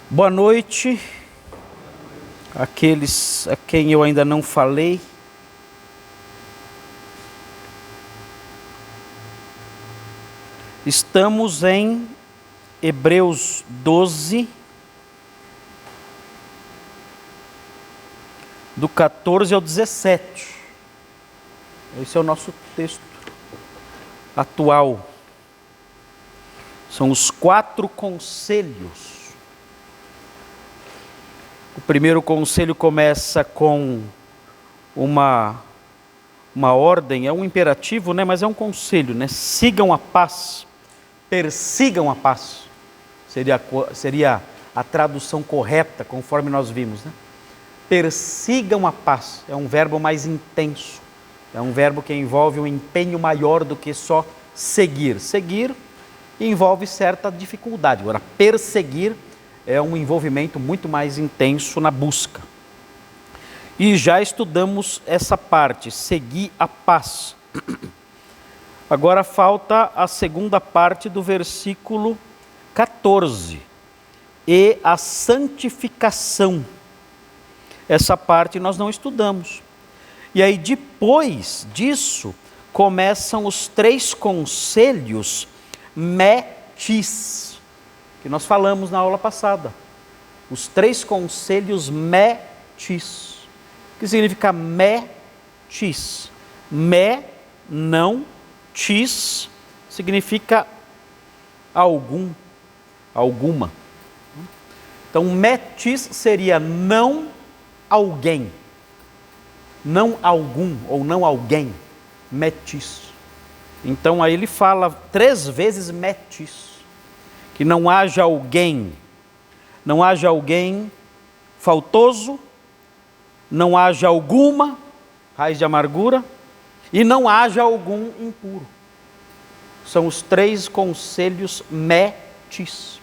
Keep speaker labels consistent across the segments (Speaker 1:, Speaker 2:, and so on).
Speaker 1: Boa noite àqueles a quem eu ainda não falei. Estamos em Hebreus 12, do 14 ao 17. Esse é o nosso texto atual. São os 4 conselhos. O primeiro conselho começa com uma ordem, é um imperativo, né? Mas é um conselho, né? Sigam a paz, persigam a paz. Seria a tradução correta, conforme nós vimos, né? Persigam a paz, é um verbo mais intenso. É um verbo que envolve um empenho maior do que só seguir. Seguir envolve certa dificuldade. Agora, perseguir é um envolvimento muito mais intenso na busca. E já estudamos essa parte, seguir a paz. Agora falta a segunda parte do versículo 14. E a santificação. Essa parte nós não estudamos. E aí depois disso, começam os 3 conselhos metis, que nós falamos na aula passada. Os 3 conselhos metis. O que significa metis? Me, não, tis, significa algum, alguma. Então, metis seria não alguém. Não algum ou não alguém. Metis. Então, aí ele fala 3 vezes metis. Que não haja alguém faltoso, não haja alguma raiz de amargura e não haja algum impuro. São os 3 conselhos metis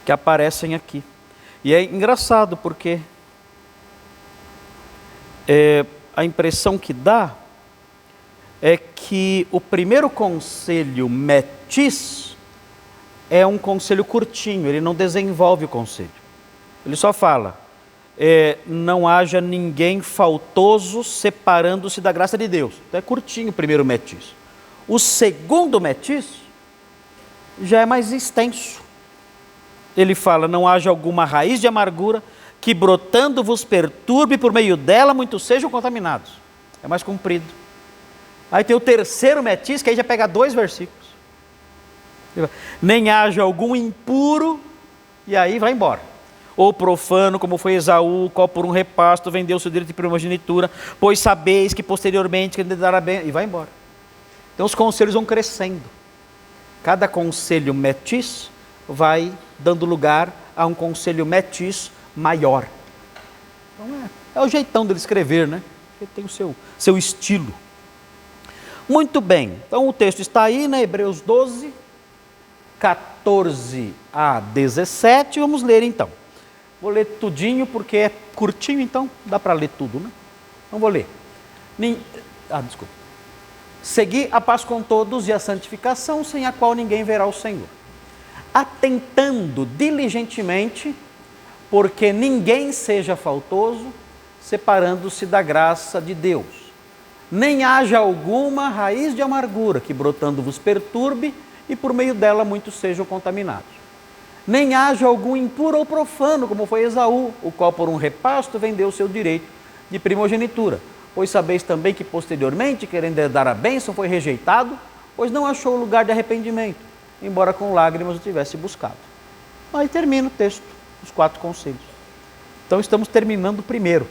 Speaker 1: que aparecem aqui. E é engraçado porque a impressão que dá é que o primeiro conselho metis é um conselho curtinho, ele não desenvolve o conselho. Ele só fala, não haja ninguém faltoso separando-se da graça de Deus. Então é curtinho o primeiro metis. O segundo metis já é mais extenso. Ele fala, não haja alguma raiz de amargura que brotando vos perturbe, por meio dela muitos sejam contaminados. É mais comprido. Aí tem o terceiro metis, que aí já pega 2 versículos. Nem haja algum impuro, e aí vai embora. Ou profano, como foi Esaú, qual por um repasto vendeu seu direito de primogenitura, pois sabeis que posteriormente que dará bem, e vai embora. Então os conselhos vão crescendo. Cada conselho metis vai dando lugar a um conselho metis maior. Então é o jeitão dele escrever, né? Ele tem o seu estilo. Muito bem, então o texto está aí, né? Hebreus 12, 14 a 17, vamos ler então. Vou ler tudinho porque é curtinho, então dá para ler tudo, né? Então vou ler. Desculpa. Segui a paz com todos e a santificação, sem a qual ninguém verá o Senhor. Atentando diligentemente, porque ninguém seja faltoso, separando-se da graça de Deus. Nem haja alguma raiz de amargura que brotando vos perturbe, e por meio dela muitos sejam contaminados. Nem haja algum impuro ou profano, como foi Esaú, o qual por um repasto vendeu o seu direito de primogenitura. Pois sabeis também que posteriormente, querendo herdar a bênção, foi rejeitado, pois não achou lugar de arrependimento, embora com lágrimas o tivesse buscado. Aí termina o texto, os 4 conselhos. Então estamos terminando o primeiro,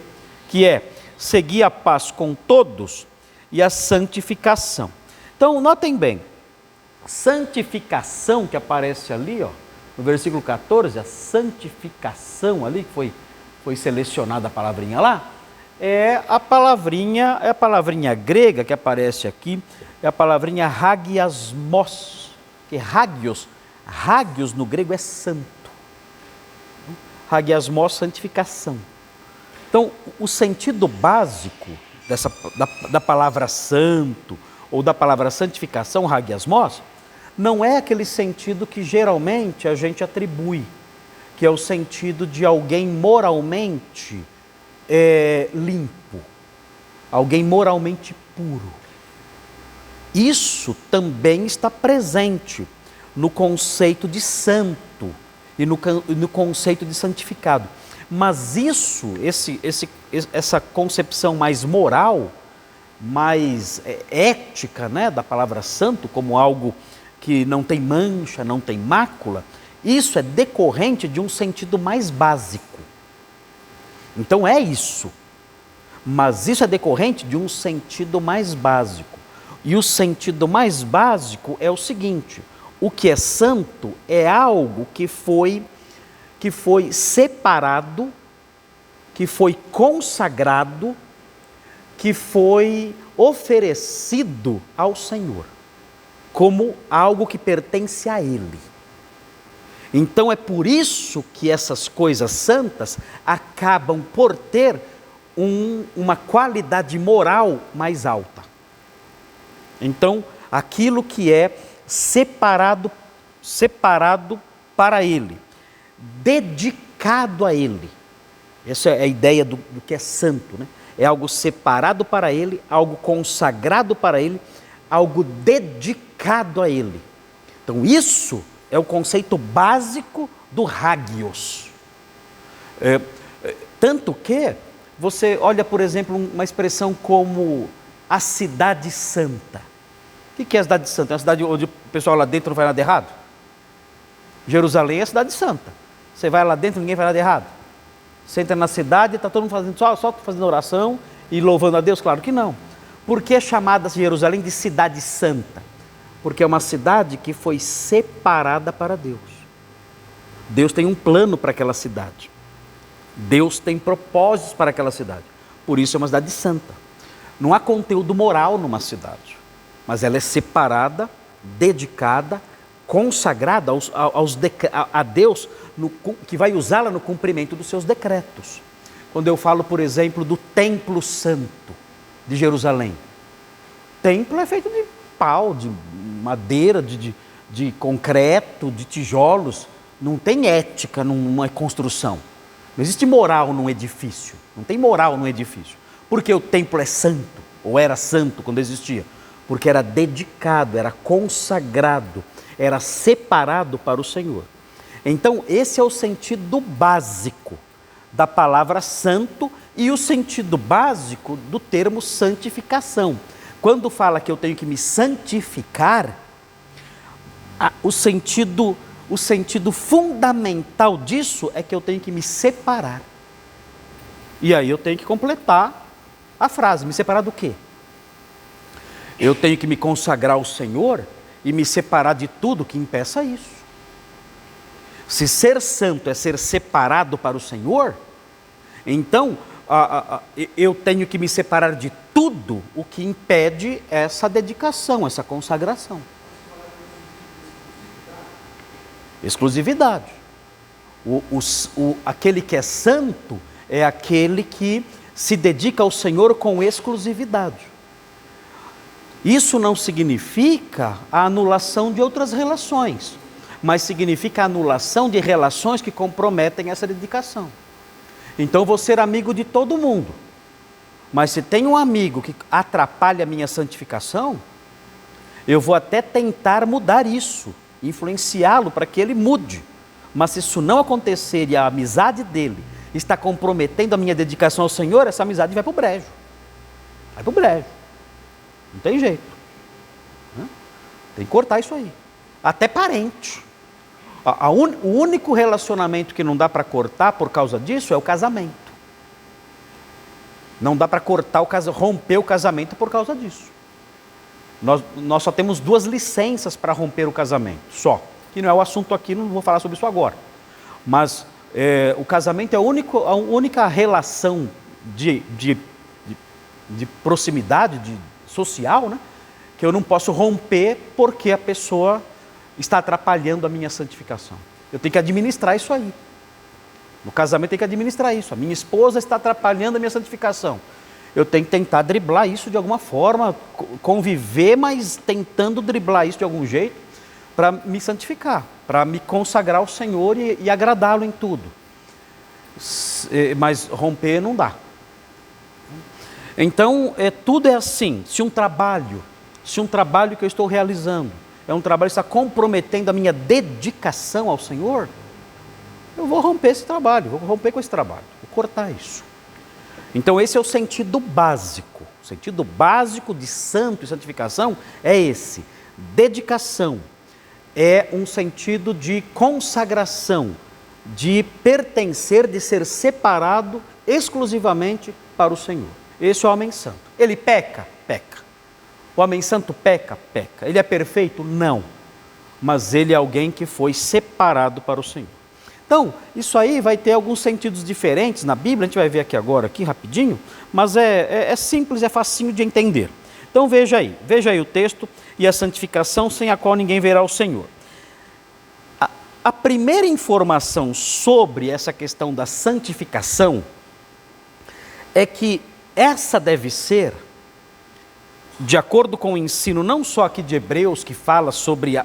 Speaker 1: que é seguir a paz com todos e a santificação. Então notem bem, santificação que aparece ali, ó, no versículo 14, a santificação ali, que foi selecionada a palavrinha lá, é a palavrinha grega que aparece aqui, é a palavrinha hagiasmos, que hagios no grego é santo. Hagiasmos, santificação. Então, o sentido básico da palavra santo, ou da palavra santificação, hagiasmos, não é aquele sentido que geralmente a gente atribui, que é o sentido de alguém moralmente limpo, alguém moralmente puro. Isso também está presente no conceito de santo e no conceito de santificado. Mas essa concepção mais moral, mais ética, né, da palavra santo, como algo que não tem mancha, não tem mácula, isso é decorrente de um sentido mais básico. Então é isso. Mas isso é decorrente de um sentido mais básico. E o sentido mais básico é o seguinte: o que é santo é algo que foi separado, que foi consagrado, que foi oferecido ao Senhor, como algo que pertence a Ele. Então é por isso que essas coisas santas acabam por ter uma qualidade moral mais alta. Então, aquilo que é separado para Ele, dedicado a Ele. Essa é a ideia do que é santo, né? É algo separado para Ele, algo consagrado para Ele, algo dedicado a Ele. Então isso é o conceito básico do hagios. Tanto que você olha, por exemplo, uma expressão como a cidade santa. O que é a cidade santa? É uma cidade onde o pessoal lá dentro não vai nada errado? Jerusalém é a cidade santa. Você vai lá dentro, ninguém vai nada errado. Você entra na cidade, está todo mundo fazendo, só fazendo oração e louvando a Deus? Claro que não. Por que é chamada Jerusalém de cidade santa? Porque é uma cidade que foi separada para Deus. Deus tem um plano para aquela cidade. Deus tem propósitos para aquela cidade. Por isso é uma cidade santa. Não há conteúdo moral numa cidade, mas ela é separada, dedicada, consagrada a Deus, que vai usá-la no cumprimento dos seus decretos. Quando eu falo, por exemplo, do Templo Santo de Jerusalém. O templo é feito de pau, de madeira, de concreto, de tijolos. Não tem ética numa construção. Não existe moral num edifício. Não tem moral num edifício. Porque o templo é santo, ou era santo quando existia. Porque era dedicado, era consagrado, era separado para o Senhor. Então, esse é o sentido básico da palavra santo e o sentido básico do termo santificação. Quando fala que eu tenho que me santificar, o sentido fundamental disso é que eu tenho que me separar. E aí eu tenho que completar a frase. Me separar do quê? Eu tenho que me consagrar ao Senhor e me separar de tudo que impeça isso. Se ser santo é ser separado para o Senhor, então eu tenho que me separar de tudo o que impede essa dedicação, essa consagração. Exclusividade. Aquele que é santo é aquele que se dedica ao Senhor com exclusividade. Isso não significa a anulação de outras relações, mas significa a anulação de relações que comprometem essa dedicação. Então eu vou ser amigo de todo mundo, mas se tem um amigo que atrapalha a minha santificação, eu vou até tentar mudar isso, influenciá-lo para que ele mude. Mas se isso não acontecer e a amizade dele está comprometendo a minha dedicação ao Senhor, essa amizade vai para o brejo. Vai para o brejo. Não tem jeito. Tem que cortar isso aí. Até parente. O único relacionamento que não dá para cortar por causa disso é o casamento. Não dá para cortar romper o casamento por causa disso. Nós só temos 2 licenças para romper o casamento, só. Que não é o assunto aqui, não vou falar sobre isso agora. Mas o casamento é a única relação de proximidade, social, né? Que eu não posso romper porque a pessoa está atrapalhando a minha santificação. Eu tenho que administrar isso aí. No casamento tem que administrar isso. A minha esposa está atrapalhando a minha santificação. Eu tenho que tentar driblar isso de alguma forma, conviver, mas tentando driblar isso de algum jeito, para me santificar, para me consagrar ao Senhor e agradá-lo em tudo. Mas romper não dá. Então, tudo é assim. Se um trabalho que eu estou realizando é um trabalho que está comprometendo a minha dedicação ao Senhor, eu vou romper esse trabalho, vou romper com esse trabalho, vou cortar isso. Então esse é o sentido básico. O sentido básico de santo e santificação é esse. Dedicação é um sentido de consagração, de pertencer, de ser separado exclusivamente para o Senhor. Esse é o homem santo. Ele peca? Peca. O homem santo peca? Peca. Ele é perfeito? Não. Mas ele é alguém que foi separado para o Senhor. Então, isso aí vai ter alguns sentidos diferentes na Bíblia, a gente vai ver aqui agora, aqui rapidinho, mas é simples, é facinho de entender. Então veja aí o texto, e a santificação sem a qual ninguém verá o Senhor. A primeira informação sobre essa questão da santificação é que essa deve ser, de acordo com o ensino não só aqui de Hebreus, que fala sobre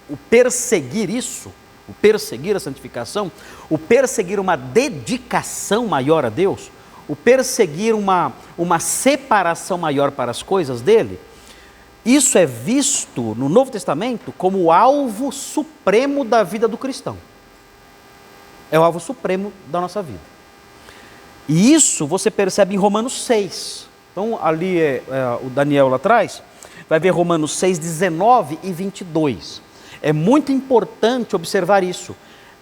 Speaker 1: o perseguir isso, o perseguir a santificação, o perseguir uma dedicação maior a Deus, o perseguir uma separação maior para as coisas dele, isso é visto no Novo Testamento como o alvo supremo da vida do cristão. É o alvo supremo da nossa vida. E isso você percebe em Romanos 6. Então ali o Daniel lá atrás, vai ver Romanos 6, 19 e 22. É muito importante observar isso.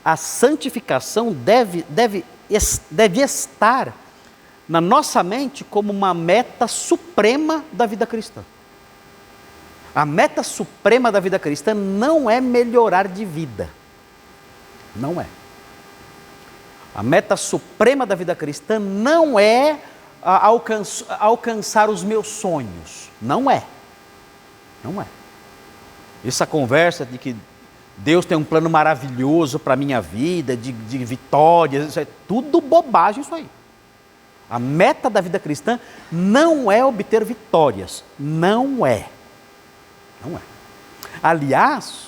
Speaker 1: A santificação deve estar na nossa mente como uma meta suprema da vida cristã. A meta suprema da vida cristã não é melhorar de vida. Não é. A meta suprema da vida cristã não é alcançar os meus sonhos. Não é. Não é. Essa conversa de que Deus tem um plano maravilhoso para a minha vida, de vitórias, isso é tudo bobagem isso aí. A meta da vida cristã não é obter vitórias. Não é. Não é. Aliás,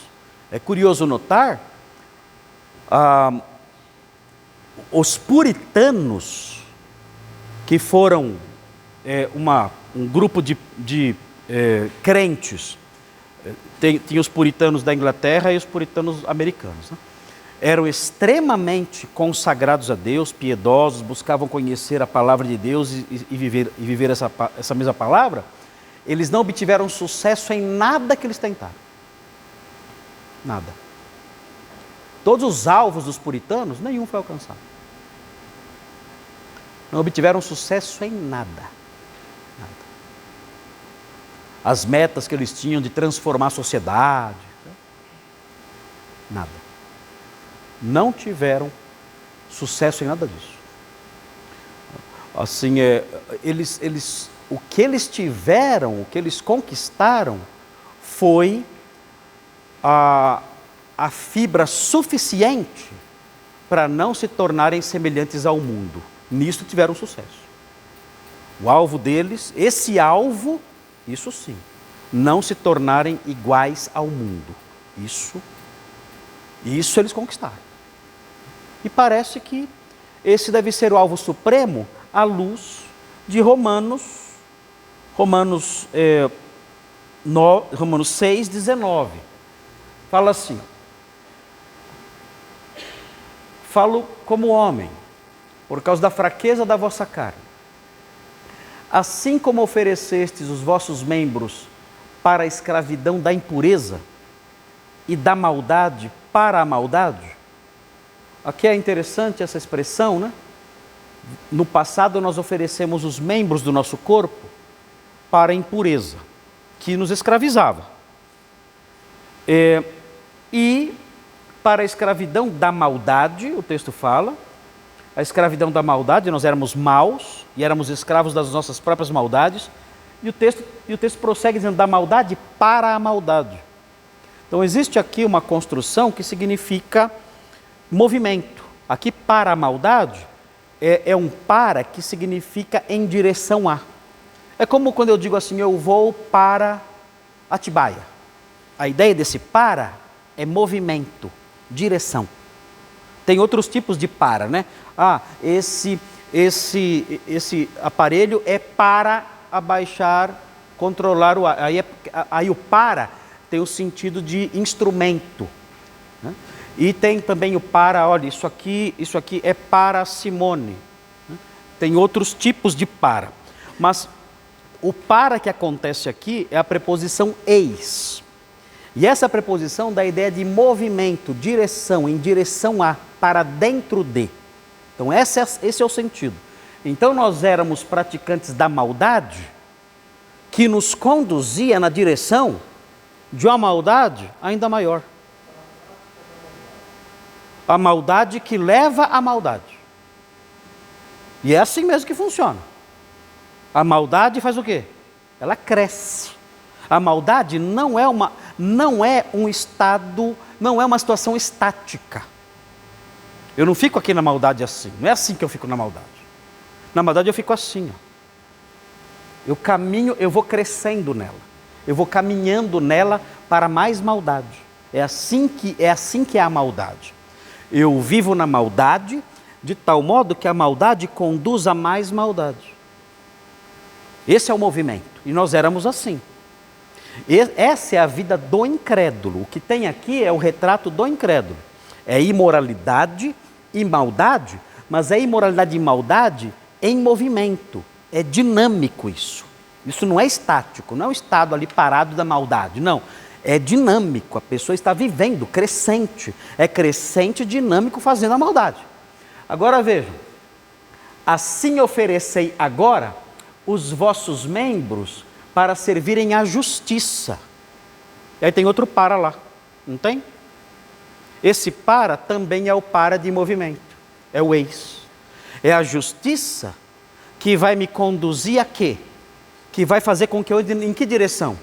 Speaker 1: é curioso notar, os puritanos, que foram um grupo de crentes, tinha os puritanos da Inglaterra e os puritanos americanos, né? Eram extremamente consagrados a Deus, piedosos, buscavam conhecer a palavra de Deus e viver essa mesma palavra. Eles não obtiveram sucesso em nada que eles tentaram. Nada. Todos os alvos dos puritanos, nenhum foi alcançado. Não obtiveram sucesso em nada. As metas que eles tinham de transformar a sociedade, nada. Não tiveram sucesso em nada disso. Assim, o que eles tiveram, o que eles conquistaram, foi a fibra suficiente para não se tornarem semelhantes ao mundo. Nisso tiveram sucesso. O alvo deles, esse alvo, isso sim, não se tornarem iguais ao mundo. Isso eles conquistaram. E parece que esse deve ser o alvo supremo à luz de Romanos 6, 19. Fala assim: falo como homem, por causa da fraqueza da vossa carne. Assim como oferecestes os vossos membros para a escravidão da impureza e da maldade para a maldade. Aqui é interessante essa expressão, né? No passado nós oferecemos os membros do nosso corpo para a impureza, que nos escravizava. E para a escravidão da maldade, o texto fala, a escravidão da maldade, nós éramos maus e éramos escravos das nossas próprias maldades, e o texto prossegue dizendo da maldade para a maldade. Então existe aqui uma construção que significa movimento. Aqui para a maldade é um para que significa em direção a. É como quando eu digo assim, eu vou para Atibaia. A ideia desse para é movimento, direção. Tem outros tipos de para, né? Esse aparelho é para abaixar, controlar o ar. Aí o para tem o sentido de instrumento, né? E tem também o para, olha, isso aqui é para Simone. Tem outros tipos de para. Mas o para que acontece aqui é a preposição eis. E essa preposição dá a ideia de movimento, direção, em direção a, para dentro de. Então esse é o sentido. Então nós éramos praticantes da maldade que nos conduzia na direção de uma maldade ainda maior. A maldade que leva à maldade. E é assim mesmo que funciona. A maldade faz o quê? Ela cresce. A maldade não é um estado, não é uma situação estática. Eu não fico aqui na maldade assim. Não é assim que eu fico na maldade. Na maldade eu fico assim, ó. Eu caminho, eu vou crescendo nela. Eu vou caminhando nela para mais maldade. É assim que é a maldade. Eu vivo na maldade de tal modo que a maldade conduz a mais maldade. Esse é o movimento. E nós éramos assim. Essa é a vida do incrédulo. O que tem aqui é o retrato do incrédulo. É imoralidade e maldade, mas é imoralidade e maldade em movimento. É dinâmico isso. Isso não é estático, não é um estado ali parado da maldade, não. É dinâmico, a pessoa está vivendo, crescente. É crescente, dinâmico, fazendo a maldade. Agora vejam, assim oferecei agora os vossos membros para servirem à justiça. E aí tem outro para lá, não tem? Esse para também é o para de movimento, é o eis. É a justiça que vai me conduzir a quê? Que vai fazer com que eu, em que direção?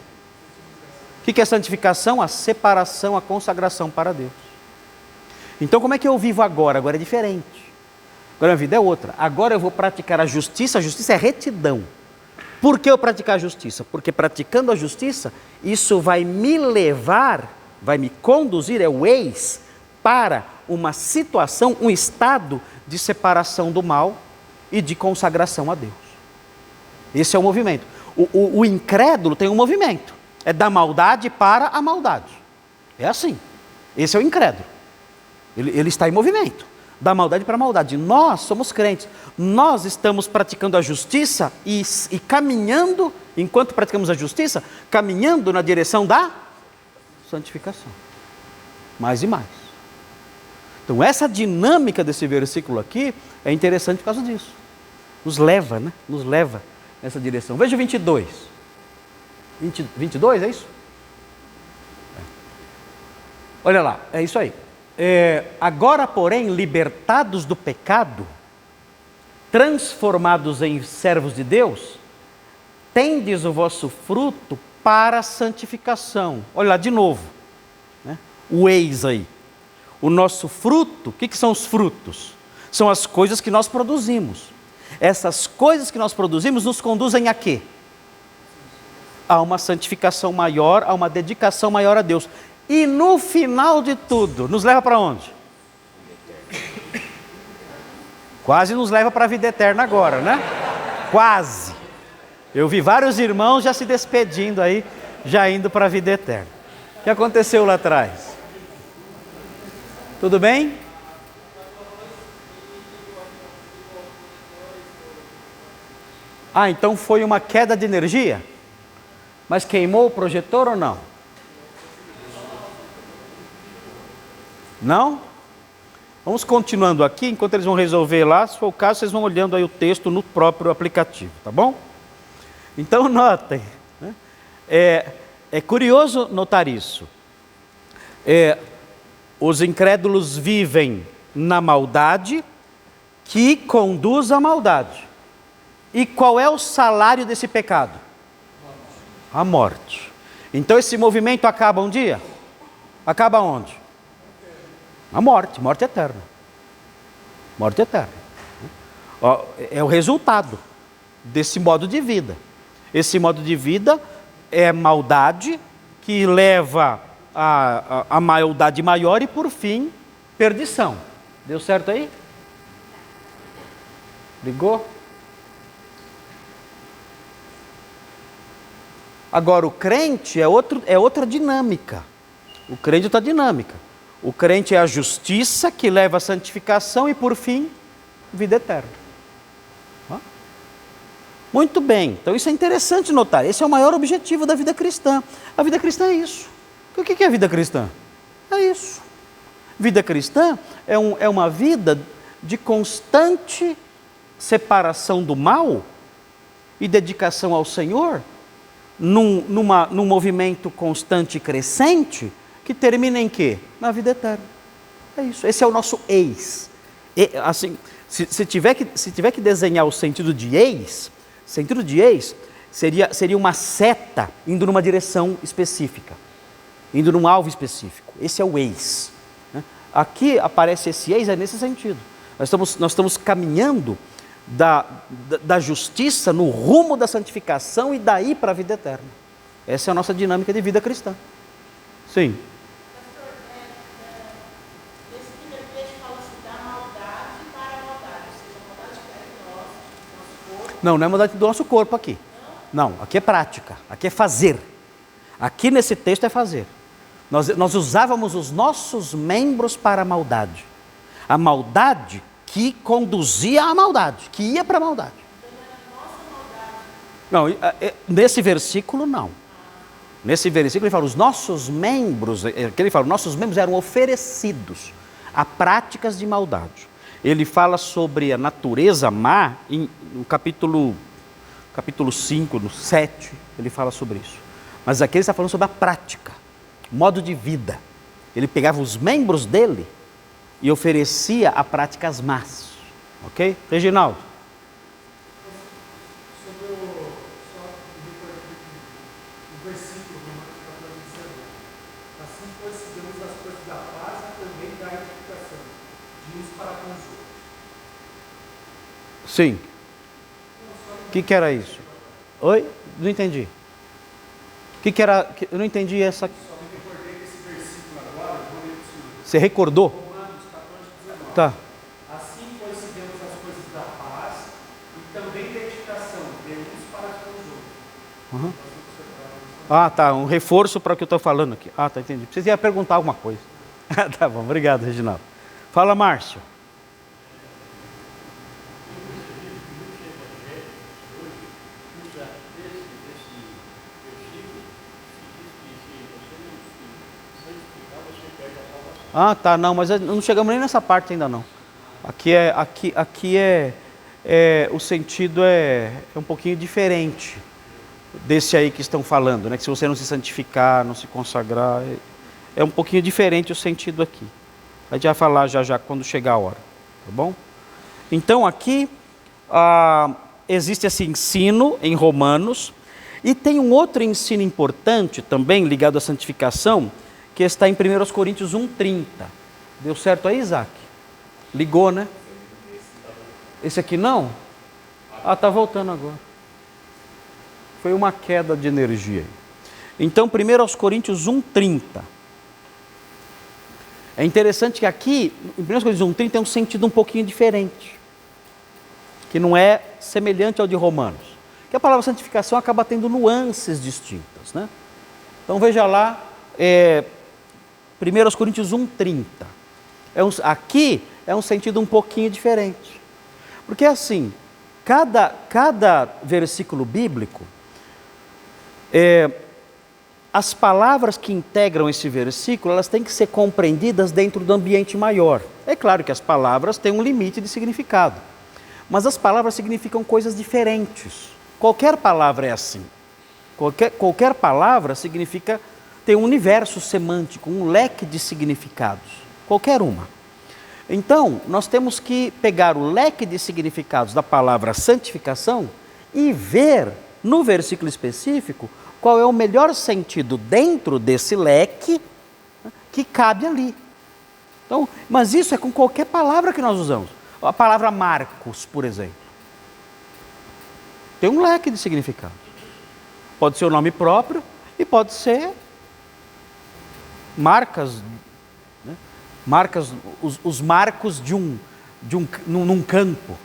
Speaker 1: O que é santificação? A separação, a consagração para Deus. Então como é que eu vivo agora? Agora é diferente. Agora a vida é outra. Agora eu vou praticar a justiça é retidão. Por que eu praticar a justiça? Porque praticando a justiça, isso vai me levar, vai me conduzir, é o eis, para uma situação, um estado de separação do mal e de consagração a Deus. Esse é o movimento. O incrédulo tem um movimento. É da maldade para a maldade. É assim. Esse é o incrédulo. Ele está em movimento. Da maldade para a maldade. Nós somos crentes. Nós estamos praticando a justiça e caminhando, enquanto praticamos a justiça, caminhando na direção da santificação. Mais e mais. Então essa dinâmica desse versículo aqui é interessante por causa disso. Nos leva, né? Nos leva nessa direção. Veja o 22. 22, é isso? Olha lá, é isso aí. Agora, porém, libertados do pecado, transformados em servos de Deus, tendes o vosso fruto para a santificação. Olha lá, de novo, né? O eis aí. O nosso fruto, o que são os frutos? São as coisas que nós produzimos. Essas coisas que nós produzimos nos conduzem a quê? A uma santificação maior, a uma dedicação maior a Deus. E no final de tudo, nos leva para onde? Quase nos leva para a vida eterna agora, né? Quase. Eu vi vários irmãos já se despedindo aí, já indo para a vida eterna. O que aconteceu lá atrás? Tudo bem? Então foi uma queda de energia? Mas queimou o projetor ou não? Não? Vamos continuando aqui, enquanto eles vão resolver lá. Se for o caso, vocês vão olhando aí o texto no próprio aplicativo, tá bom? Então notem, né? É curioso notar isso. Os incrédulos vivem na maldade que conduz à maldade. E qual é o salário desse pecado? A morte. Então esse movimento acaba um dia? Acaba onde? A morte, morte eterna. Morte eterna. É o resultado desse modo de vida. Esse modo de vida é maldade que leva a maldade maior e, por fim, perdição. Deu certo aí? Ligou? Agora, o crente é outra dinâmica. O crente é outra dinâmica. O crente é a justiça que leva à santificação e, por fim, vida eterna. Muito bem, então isso é interessante notar. Esse é o maior objetivo da vida cristã. A vida cristã é isso. O que é a vida cristã? É isso. Vida cristã é uma vida de constante separação do mal e dedicação ao Senhor, num movimento constante e crescente, que termina em quê? Na vida eterna. É isso. Esse é o nosso eis. Assim, se tiver que desenhar o sentido de eis seria uma seta indo numa direção específica, indo num alvo específico. Esse é o eis. Aqui aparece esse eis, é nesse sentido. Nós estamos caminhando da justiça no rumo da santificação e daí para a vida eterna. Essa é a nossa dinâmica de vida cristã. Sim.
Speaker 2: Esse primeiro texto fala assim, da maldade para a maldade, ou seja, a maldade que é em nós, nosso corpo.
Speaker 1: Não é maldade do nosso corpo aqui. Não, aqui é prática, aqui é fazer. Aqui nesse texto é fazer. Nós usávamos os nossos membros para a maldade. A maldade que conduzia à maldade, que ia para a maldade. Não, nesse versículo não. Nesse versículo ele fala, os nossos membros eram oferecidos a práticas de maldade. Ele fala sobre a natureza má, no capítulo 5, no 7, ele fala sobre isso. Mas aqui ele está falando sobre a prática, modo de vida. Ele pegava os membros dele e oferecia a práticas más. Ok? Reginaldo?
Speaker 3: Sobre o versículo, Romanos 14, 19. Assim, pois, seguimos as coisas da paz e também da edificação, de uns para com os outros.
Speaker 1: Sim. O que era isso? Oi? Não entendi. O que era? Eu não entendi essa.
Speaker 3: Só me recordei desse versículo agora, eu vou ler para o senhor.
Speaker 1: Você recordou?
Speaker 3: Romanos 14, 19.
Speaker 1: Tá.
Speaker 3: Assim, pois, seguimos as coisas da paz e também da edificação, de uns para com os outros.
Speaker 1: Uhum. Ah, tá. Um reforço para o que eu estou falando aqui. Ah, tá, entendi. Você ia perguntar alguma coisa. Tá bom, obrigado, Reginaldo. Fala, Márcio. Ah, tá, não, mas não chegamos nem nessa parte ainda não. Aqui o sentido é um pouquinho diferente desse aí que estão falando, né? Que se você não se santificar, não se consagrar, é um pouquinho diferente o sentido aqui. A gente vai falar já quando chegar a hora, tá bom? Então aqui existe esse ensino em Romanos e tem um outro ensino importante também ligado à santificação, que está em 1 Coríntios 1,30. Deu certo aí, Isaac? Ligou, né? Esse aqui não? Ah, está voltando agora. Foi uma queda de energia aí. Então, 1 Coríntios 1,30. É interessante que aqui, em 1 Coríntios 1,30, tem um sentido um pouquinho diferente, que não é semelhante ao de Romanos. Que a palavra santificação acaba tendo nuances distintas, né? Então, veja lá, 1 Coríntios 1,30. Aqui é um sentido um pouquinho diferente. Porque assim, cada versículo bíblico, as palavras que integram esse versículo, elas têm que ser compreendidas dentro do ambiente maior. É claro que as palavras têm um limite de significado, mas as palavras significam coisas diferentes. Qualquer palavra é assim. Qualquer palavra significa ter um universo semântico, um leque de significados, qualquer uma. Então, nós temos que pegar o leque de significados da palavra santificação e ver, no versículo específico, qual é o melhor sentido dentro desse leque que cabe ali. Então, mas isso é com qualquer palavra que nós usamos. A palavra Marcos, por exemplo, tem um leque de significados. Pode ser o nome próprio e pode ser marcas, né? Marcas, os marcos num campo,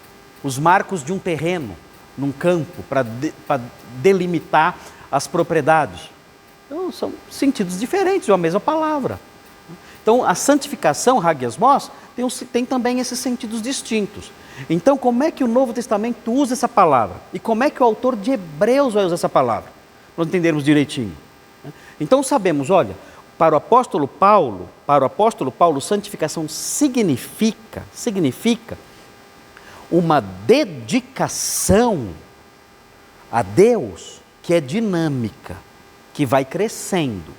Speaker 1: os marcos de um terreno, num campo, para delimitar as propriedades. Então, são sentidos diferentes de uma mesma palavra. Então, a santificação, hagiasmos, tem também esses sentidos distintos. Então, como é que o Novo Testamento usa essa palavra? E como é que o autor de Hebreus vai usar essa palavra? Para nós entendermos direitinho. Então, sabemos, olha, para o apóstolo Paulo, santificação significa uma dedicação a Deus que é dinâmica, que vai crescendo.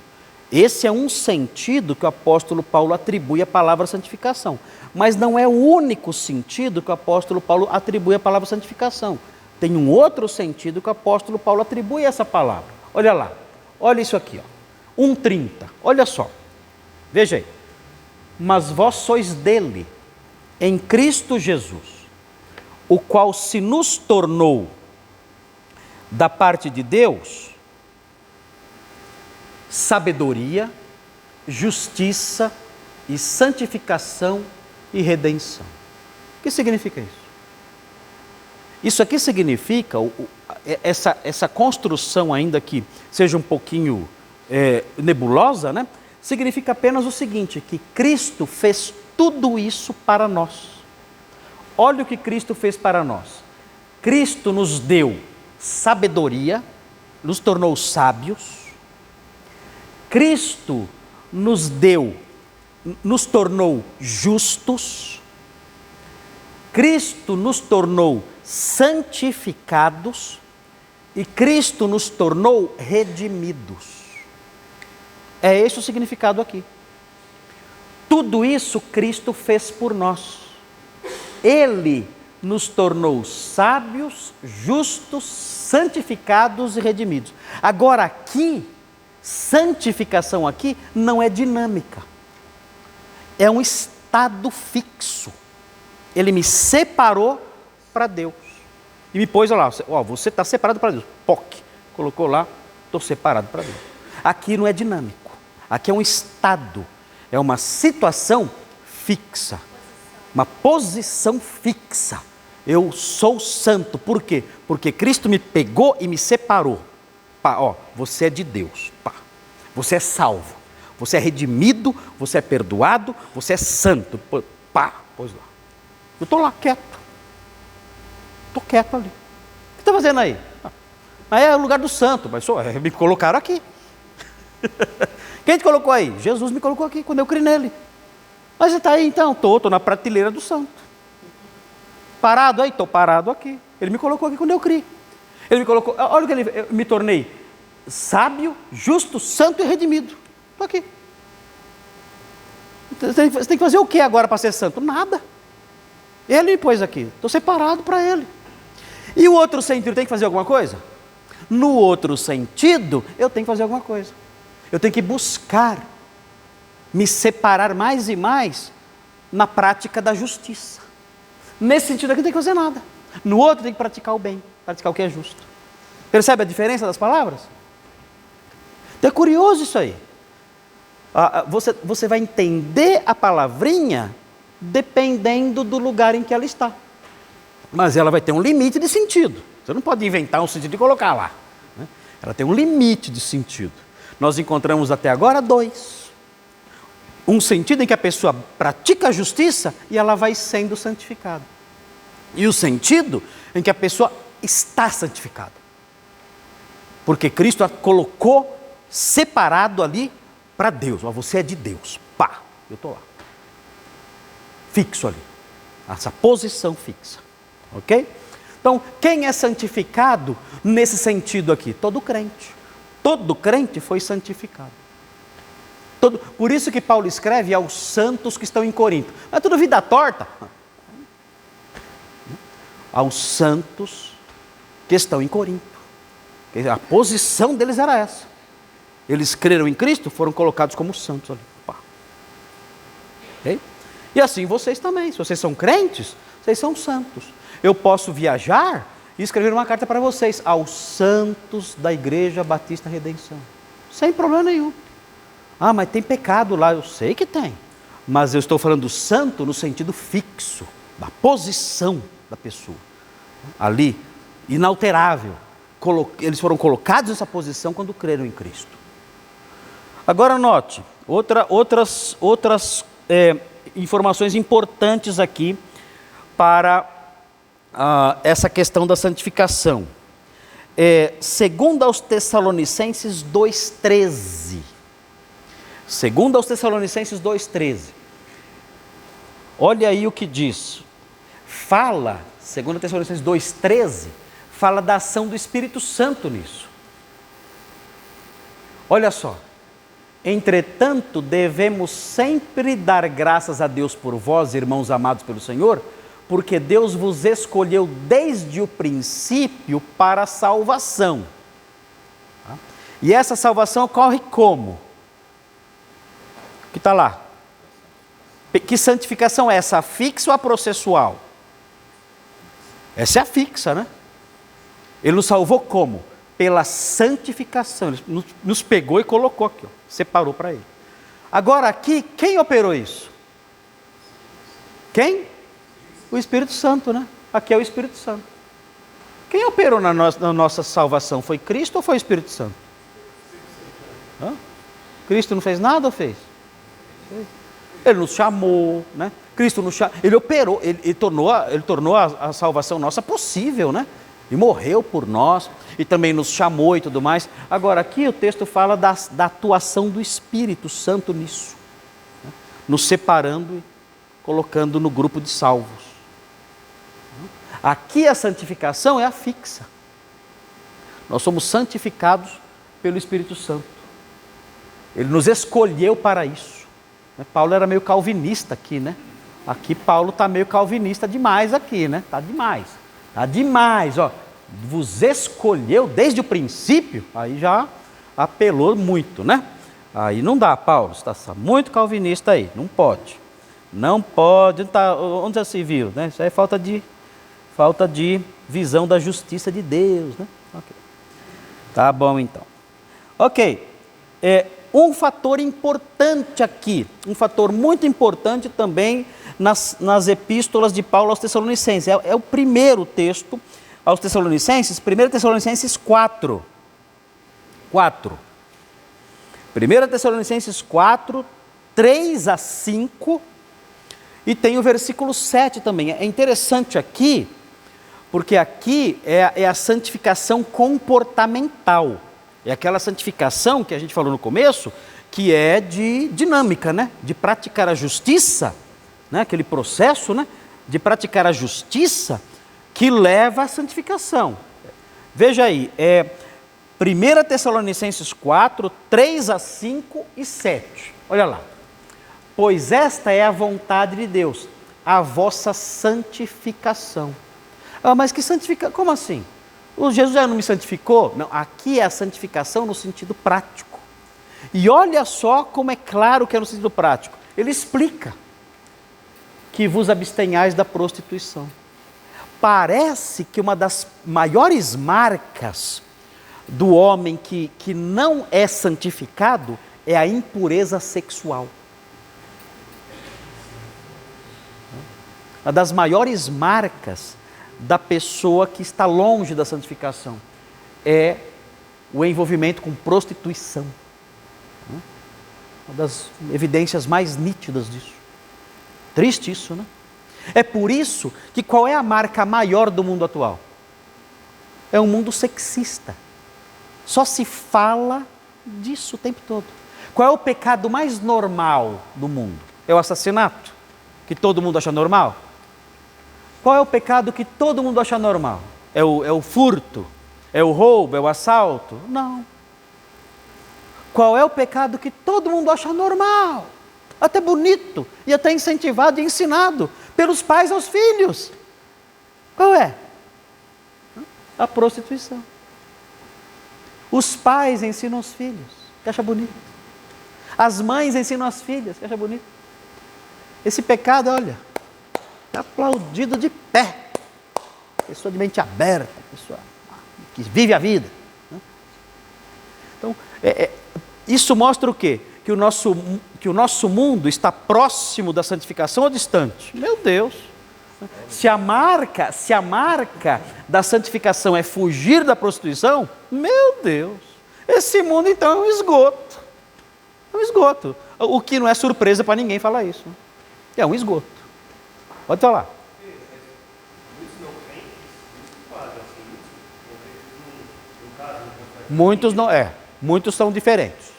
Speaker 1: Esse é um sentido que o apóstolo Paulo atribui à palavra santificação. Mas não é o único sentido que o apóstolo Paulo atribui à palavra santificação. Tem um outro sentido que o apóstolo Paulo atribui a essa palavra. Olha lá, olha isso aqui, ó. 1:30, olha só. Veja aí. Mas vós sois dele, em Cristo Jesus, o qual se nos tornou da parte de Deus sabedoria, justiça e santificação e redenção. O que significa isso? Isso aqui significa, essa construção ainda que seja um pouquinho nebulosa, né? Significa apenas o seguinte, que Cristo fez tudo isso para nós. Olha o que Cristo fez para nós. Cristo nos deu sabedoria, nos tornou sábios. Cristo nos tornou justos. Cristo nos tornou santificados e Cristo nos tornou redimidos. É esse o significado aqui. Tudo isso Cristo fez por nós. Ele nos tornou sábios, justos, santificados e redimidos. Agora aqui, santificação aqui não é dinâmica. É um estado fixo. Ele me separou para Deus. E me pôs lá, ó, você está separado para Deus. POC. Colocou lá, estou separado para Deus. Aqui não é dinâmico. Aqui é um estado. É uma situação fixa. Uma posição fixa. Eu sou santo. Por quê? Porque Cristo me pegou e me separou. Pá, ó, você é de Deus. Pá. Você é salvo. Você é redimido. Você é perdoado. Você é santo. Pá, pois lá. Eu estou lá quieto. Estou quieto ali. O que está fazendo aí? Mas é o lugar do santo. Mas me colocaram aqui. Quem te colocou aí? Jesus me colocou aqui quando eu criei nele. Mas você está aí então? Estou na prateleira do santo. Parado aí? Estou parado aqui. Ele me colocou aqui quando eu criei. Ele me colocou, olha o que eu me tornei. Sábio, justo, santo e redimido. Estou aqui. Você tem que fazer o que agora para ser santo? Nada. Ele me pôs aqui. Estou separado para ele. E o outro sentido, tem que fazer alguma coisa? No outro sentido, eu tenho que fazer alguma coisa. Eu tenho que buscar me separar mais e mais na prática da justiça. Nesse sentido aqui não tem que fazer nada. No outro tem que praticar o bem, praticar o que é justo. Percebe a diferença das palavras? Então é curioso isso aí. Você vai entender a palavrinha dependendo do lugar em que ela está. Mas ela vai ter um limite de sentido. Você não pode inventar um sentido e colocar lá. Né? Ela tem um limite de sentido. Nós encontramos até agora 2. Um sentido em que a pessoa pratica a justiça e ela vai sendo santificada. E o sentido em que a pessoa está santificada. Porque Cristo a colocou separado ali para Deus. Você é de Deus. Pá, eu estou lá. Fixo ali. Essa posição fixa. Ok? Então, quem é santificado nesse sentido aqui? Todo crente. Todo crente foi santificado. Por isso que Paulo escreve aos santos que estão em Corinto. Mas tudo vida torta. Aos santos que estão em Corinto. A posição deles era essa. Eles creram em Cristo, foram colocados como santos ali. Okay? E assim vocês também. Se vocês são crentes, vocês são santos. Eu posso viajar e escrever uma carta para vocês. Aos santos da Igreja Batista Redenção. Sem problema nenhum. Ah, mas tem pecado lá. Eu sei que tem. Mas eu estou falando do santo no sentido fixo, da posição da pessoa. Ali, inalterável. Eles foram colocados nessa posição quando creram em Cristo. Agora note, outras informações importantes aqui para essa questão da santificação. Segundo aos Tessalonicenses 2,13. Segundo aos Tessalonicenses 2,13. Olha aí o que diz. Fala, segundo Tessalonicenses 2,13, fala da ação do Espírito Santo nisso. Olha só. Entretanto, devemos sempre dar graças a Deus por vós, irmãos amados pelo Senhor, porque Deus vos escolheu desde o princípio para a salvação. E essa salvação ocorre como? Que está lá. Que santificação é essa? A fixa ou a processual? Essa é a fixa, né? Ele nos salvou como? Pela santificação. Ele nos pegou e colocou aqui, ó, separou para ele. Agora aqui, quem operou isso? Quem? O Espírito Santo, né? Aqui é o Espírito Santo. Quem operou na nossa salvação? Foi Cristo ou foi o Espírito Santo? Hã? Cristo não fez nada ou fez? Ele nos chamou, né? Cristo nos chamou, ele operou, ele tornou a salvação nossa possível, né? E morreu por nós, e também nos chamou e tudo mais. Agora aqui o texto fala da atuação do Espírito Santo nisso, né? Nos separando e colocando no grupo de salvos. Aqui a santificação é a fixa. Nós somos santificados pelo Espírito Santo. Ele nos escolheu para isso. Paulo era meio calvinista aqui, né? Aqui Paulo está meio calvinista demais aqui, né? Está demais. Está demais, ó. Vos escolheu desde o princípio, aí já apelou muito, né? Aí não dá, Paulo, você está muito calvinista aí, não pode. Não pode, onde já se viu, né? Isso aí é falta de visão da justiça de Deus, né? Okay. Tá bom então. Ok, um fator importante aqui, um fator muito importante também nas epístolas de Paulo aos Tessalonicenses, é o primeiro texto aos Tessalonicenses, 1 Tessalonicenses 4. 1 Tessalonicenses 4, 3 a 5, e tem o versículo 7 também. É interessante aqui, porque aqui é a santificação comportamental. É aquela santificação que a gente falou no começo, que é de dinâmica, né? De praticar a justiça, né? Aquele processo, né? De praticar a justiça que leva à santificação. Veja aí, 1 Tessalonicenses 4, 3 a 5 e 7. Olha lá. Pois esta é a vontade de Deus, a vossa santificação. Ah, mas que santificação? Como assim? O Jesus já não me santificou? Não, aqui é a santificação no sentido prático. E olha só como é claro que é no sentido prático. Ele explica que vos abstenhais da prostituição. Parece que uma das maiores marcas do homem que não é santificado é a impureza sexual. Uma das maiores marcas da pessoa que está longe da santificação é o envolvimento com prostituição. Uma das evidências mais nítidas disso. Triste isso, né? É por isso que qual é a marca maior do mundo atual? É um mundo sexista. Só se fala disso o tempo todo. Qual é o pecado mais normal do mundo? É o assassinato, que todo mundo acha normal? Qual é o pecado que todo mundo acha normal? É o furto? É o roubo? É o assalto? Não. Qual é o pecado que todo mundo acha normal? Até bonito, e até incentivado e ensinado pelos pais aos filhos. Qual é? A prostituição. Os pais ensinam os filhos, que acha bonito. As mães ensinam as filhas, que acha bonito. Esse pecado, olha, é aplaudido de pé. Pessoa de mente aberta, pessoa que vive a vida. Então, isso mostra o quê? que o nosso mundo está próximo da santificação ou distante? Meu Deus! Se a marca da santificação é fugir da prostituição, meu Deus! Esse mundo então é um esgoto. É um esgoto. O que não é surpresa para ninguém falar isso. É um esgoto. Pode falar. Muitos não é. Muitos são diferentes.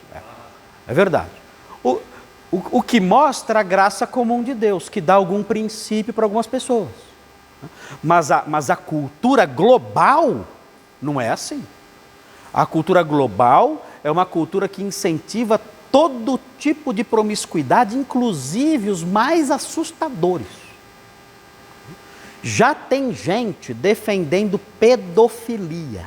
Speaker 1: É verdade. O que mostra a graça comum de Deus, que dá algum princípio para algumas pessoas. Mas a cultura global não é assim. A cultura global é uma cultura que incentiva todo tipo de promiscuidade, inclusive os mais assustadores. Já tem gente defendendo pedofilia,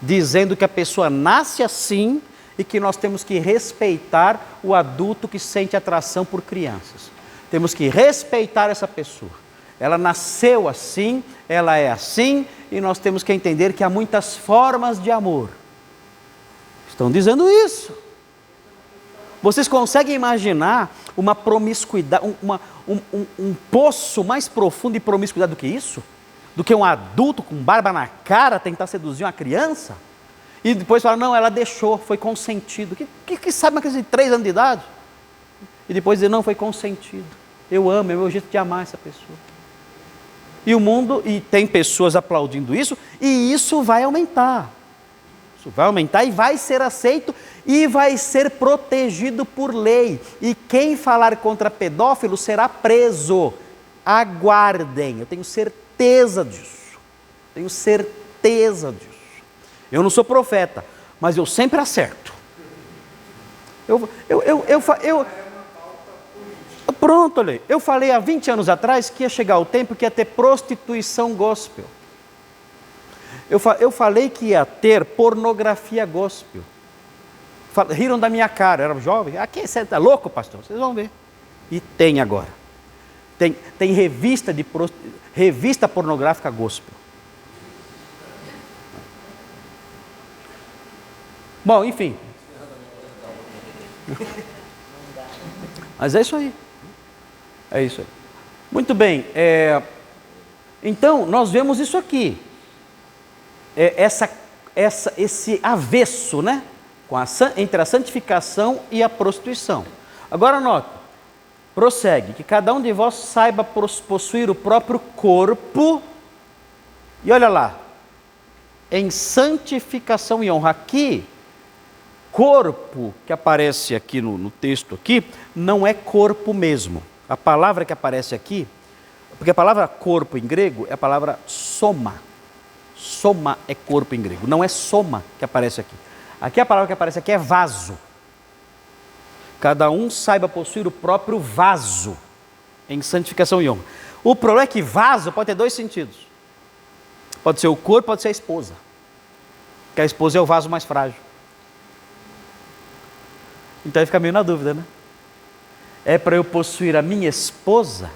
Speaker 1: dizendo que a pessoa nasce assim e que nós temos que respeitar o adulto que sente atração por crianças. Temos que respeitar essa pessoa. Ela nasceu assim, ela é assim, e nós temos que entender que há muitas formas de amor. Estão dizendo isso. Vocês conseguem imaginar uma promiscuidade, um poço mais profundo de promiscuidade do que isso? Do que um adulto com barba na cara tentar seduzir uma criança? E depois fala, não, ela deixou, foi consentido. Que sabe uma criança de 3 anos de idade? E depois dizer, não, foi consentido. Eu amo, é o meu jeito de amar essa pessoa. E o mundo, e tem pessoas aplaudindo isso, e isso vai aumentar. Isso vai aumentar e vai ser aceito e vai ser protegido por lei. E quem falar contra pedófilo será preso. Aguardem, eu tenho certeza disso. Tenho certeza disso. Eu não sou profeta, mas eu sempre acerto. Pronto, olha aí. Eu falei há 20 anos atrás que ia chegar o tempo que ia ter prostituição gospel. Eu falei que ia ter pornografia gospel. Riram da minha cara, eu era jovem. Aqui, você está louco, pastor? Vocês vão ver. E tem agora. Tem revista pornográfica gospel. Bom, enfim. Mas é isso aí. É isso aí. Muito bem. Então, nós vemos isso aqui. Esse avesso, né? Entre a santificação e a prostituição. Agora note, prossegue, que cada um de vós saiba possuir o próprio corpo, e olha lá, em santificação e honra. Aqui, corpo, que aparece aqui no texto aqui, não é corpo mesmo. A palavra que aparece aqui, porque a palavra corpo em grego é a palavra soma. Soma é corpo em grego, não é soma que aparece aqui. Aqui a palavra que aparece aqui é vaso. Cada um saiba possuir o próprio vaso em santificação e honra. O problema é que vaso pode ter 2 sentidos. Pode ser o corpo, pode ser a esposa. Porque a esposa é o vaso mais frágil. Então aí fica meio na dúvida, né? É para eu possuir a minha esposa?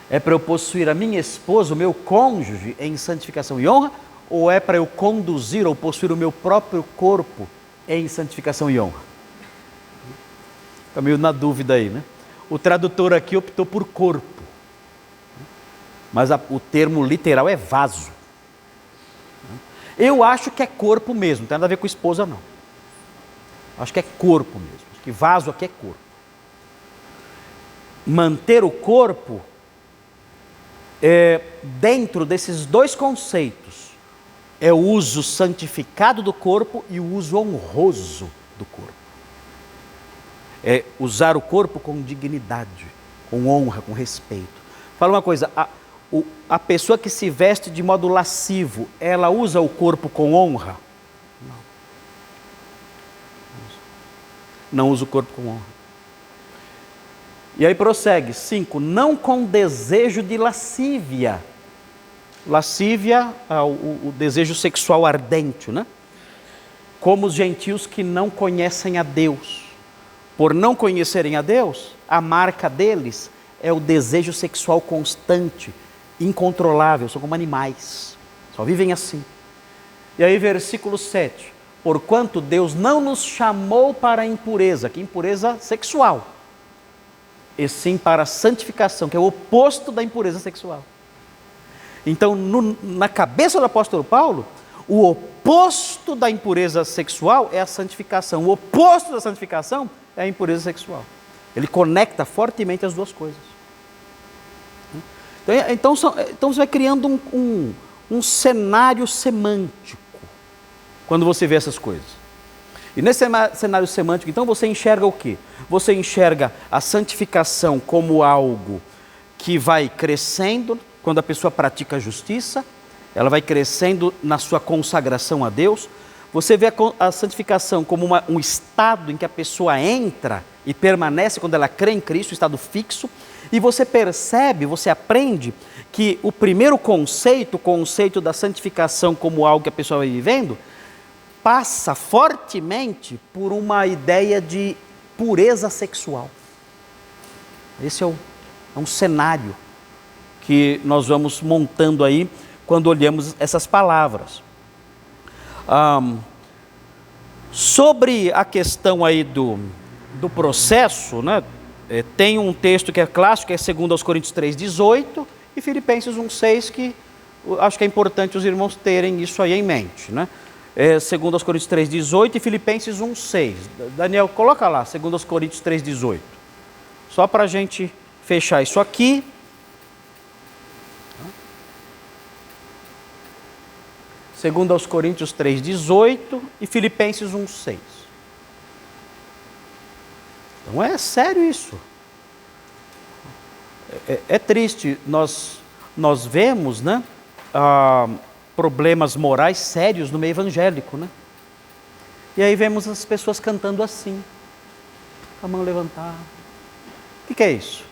Speaker 1: É para eu possuir a minha esposa, o meu cônjuge, em santificação e honra? Ou é para eu conduzir ou possuir o meu próprio corpo em santificação e honra? Está meio na dúvida aí, né? O tradutor aqui optou por corpo. Mas o termo literal é vaso. Eu acho que é corpo mesmo, não tem nada a ver com esposa, não. Acho que é corpo mesmo. Acho que vaso aqui é corpo. Manter o corpo dentro desses 2 conceitos é o uso santificado do corpo e o uso honroso do corpo. É usar o corpo com dignidade, com honra, com respeito. Fala uma coisa, a pessoa que se veste de modo lascivo, ela usa o corpo com honra? Não usa o corpo com honra. E aí prossegue, 5, não com desejo de lascívia. Lascívia, o desejo sexual ardente, né? Como os gentios que não conhecem a Deus. Por não conhecerem a Deus, a marca deles é o desejo sexual constante, incontrolável, são como animais, só vivem assim. E aí versículo 7, porquanto Deus não nos chamou para a impureza, que é impureza sexual, e sim para a santificação, que é o oposto da impureza sexual. Então, na cabeça do apóstolo Paulo, o oposto da impureza sexual é a santificação, o oposto da santificação é a impureza sexual. Ele conecta fortemente as duas coisas. Então você vai criando um cenário semântico quando você vê essas coisas. E nesse cenário semântico, então, você enxerga o quê? Você enxerga a santificação como algo que vai crescendo quando a pessoa pratica a justiça, ela vai crescendo na sua consagração a Deus. Você vê a santificação como um estado em que a pessoa entra e permanece quando ela crê em Cristo, um estado fixo. E você percebe, você aprende que o primeiro conceito, o conceito da santificação como algo que a pessoa vai vivendo, passa fortemente por uma ideia de pureza sexual. Esse é um cenário que nós vamos montando aí quando olhamos essas palavras. Sobre a questão aí do processo, né? Tem um texto que é clássico, que é 2 Coríntios 3,18 e Filipenses 1,6, que acho que é importante os irmãos terem isso aí em mente, né? 2 Coríntios 3,18 e Filipenses 1,6. Daniel, coloca lá, 2 Coríntios 3,18. Só para a gente fechar isso aqui. 2 Coríntios 3,18 e Filipenses 1,6. Então é sério isso. É triste. Nós vemos, né, problemas morais sérios no meio evangélico, né? E aí vemos as pessoas cantando assim, com a mão levantada. O que é isso?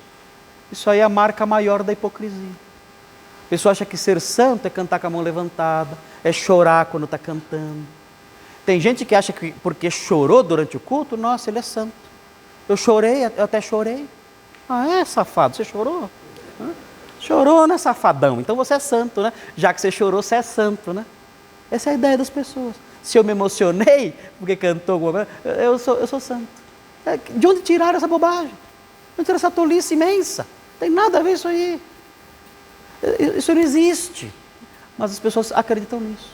Speaker 1: Isso aí é a marca maior da hipocrisia. A pessoa acha que ser santo é cantar com a mão levantada, é chorar quando está cantando. Tem gente que acha que porque chorou durante o culto, nossa, ele é santo. Eu chorei, eu até chorei. Ah, é, safado, você chorou? Chorou, né, safadão? Então você é santo, né? Já que você chorou, você é santo, né? Essa é a ideia das pessoas. Se eu me emocionei porque cantou alguma coisa, eu sou santo. De onde tiraram essa bobagem? De onde tiraram essa tolice imensa? Não tem nada a ver isso aí. Isso não existe. Mas as pessoas acreditam nisso.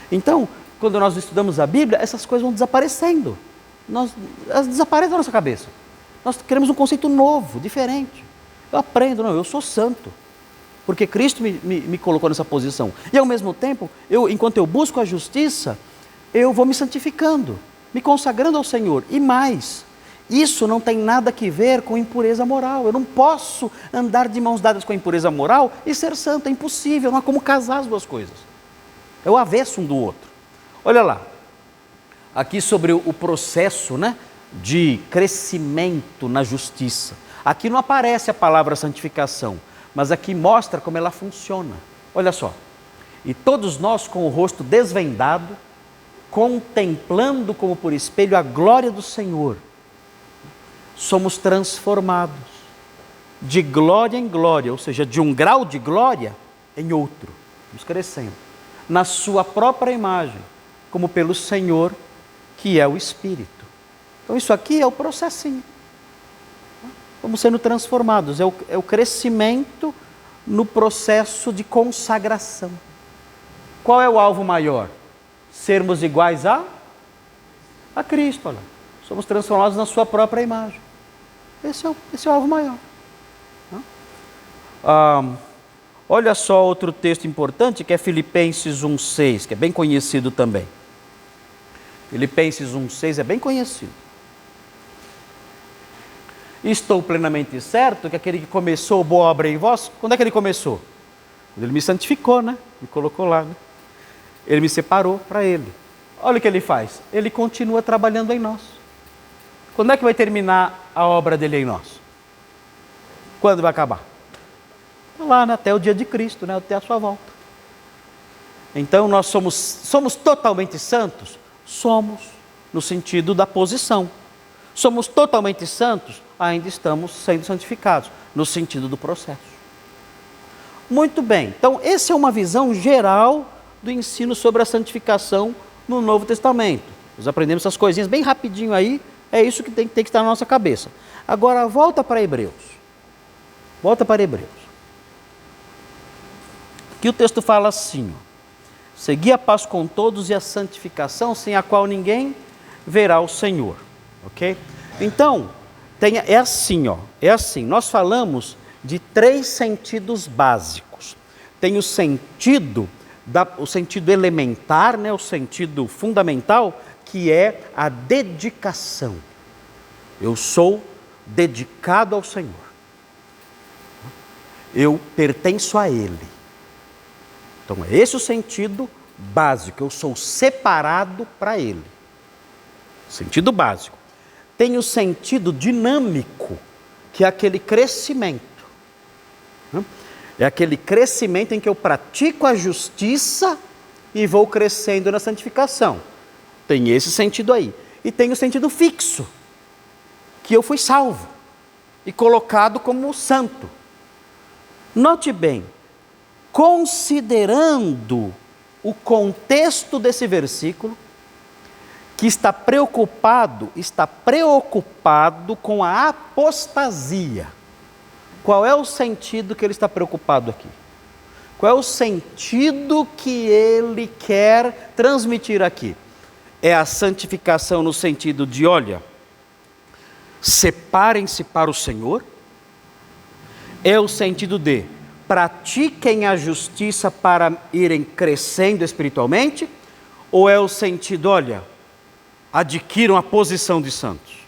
Speaker 1: Então, quando nós estudamos a Bíblia, essas coisas vão desaparecendo. Elas desaparecem da nossa cabeça. Nós queremos um conceito novo, diferente. Eu aprendo, não, eu sou santo. Porque Cristo me colocou nessa posição. E ao mesmo tempo, enquanto eu busco a justiça, eu vou me santificando, me consagrando ao Senhor. E mais, isso não tem nada a ver com impureza moral. Eu não posso andar de mãos dadas com a impureza moral e ser santo. É impossível, não há como casar as duas coisas. É o avesso um do outro. Olha lá, aqui sobre o processo, né, de crescimento na justiça. Aqui não aparece a palavra santificação, mas aqui mostra como ela funciona. Olha só. E todos nós com o rosto desvendado, contemplando como por espelho a glória do Senhor, somos transformados de glória em glória, ou seja, de um grau de glória em outro. Vamos crescendo. Na sua própria imagem, como pelo Senhor, que é o Espírito. Então isso aqui é o processinho. Vamos sendo transformados, é o crescimento no processo de consagração. Qual é o alvo maior? Sermos iguais a Cristo. Olha. Somos transformados na sua própria imagem. Esse é o alvo maior. Olha só outro texto importante, que é Filipenses 1,6, que é bem conhecido também. Filipenses 1,6 é bem conhecido. Estou plenamente certo que aquele que começou boa obra em vós, quando é que ele começou? Quando ele me santificou, né? Me colocou lá, né? Ele me separou para ele. Olha o que ele faz. Ele continua trabalhando em nós. Quando é que vai terminar a obra dele em nós? Quando vai acabar? Lá, né? Até o dia de Cristo, né? Até a sua volta. Então nós somos totalmente santos? Somos, no sentido da posição. Somos totalmente santos? Ainda estamos sendo santificados, no sentido do processo. Muito bem, então essa é uma visão geral do ensino sobre a santificação no Novo Testamento. Nós aprendemos essas coisinhas bem rapidinho aí, é isso que tem que estar na nossa cabeça. Agora, volta para Hebreus. Volta para Hebreus. Que o texto fala assim, ó, segui a paz com todos e a santificação, sem a qual ninguém verá o Senhor. Ok? Então, é assim, ó, é assim. Nós falamos de 3 sentidos básicos. Tem o sentido elementar, né, o sentido fundamental, que é a dedicação. Eu sou dedicado ao Senhor. Eu pertenço a Ele. Então, é esse o sentido básico. Eu sou separado para Ele. Sentido básico. Tem o sentido dinâmico, que é aquele crescimento. É aquele crescimento em que eu pratico a justiça e vou crescendo na santificação. Tem esse sentido aí. E tem o sentido fixo, que eu fui salvo e colocado como santo. Note bem, considerando o contexto desse versículo, que está preocupado com a apostasia. Qual é o sentido que ele está preocupado aqui? Qual é o sentido que ele quer transmitir aqui? É a santificação no sentido de, olha, separem-se para o Senhor? É o sentido de pratiquem a justiça para irem crescendo espiritualmente? Ou é o sentido, olha, adquiram a posição de santos?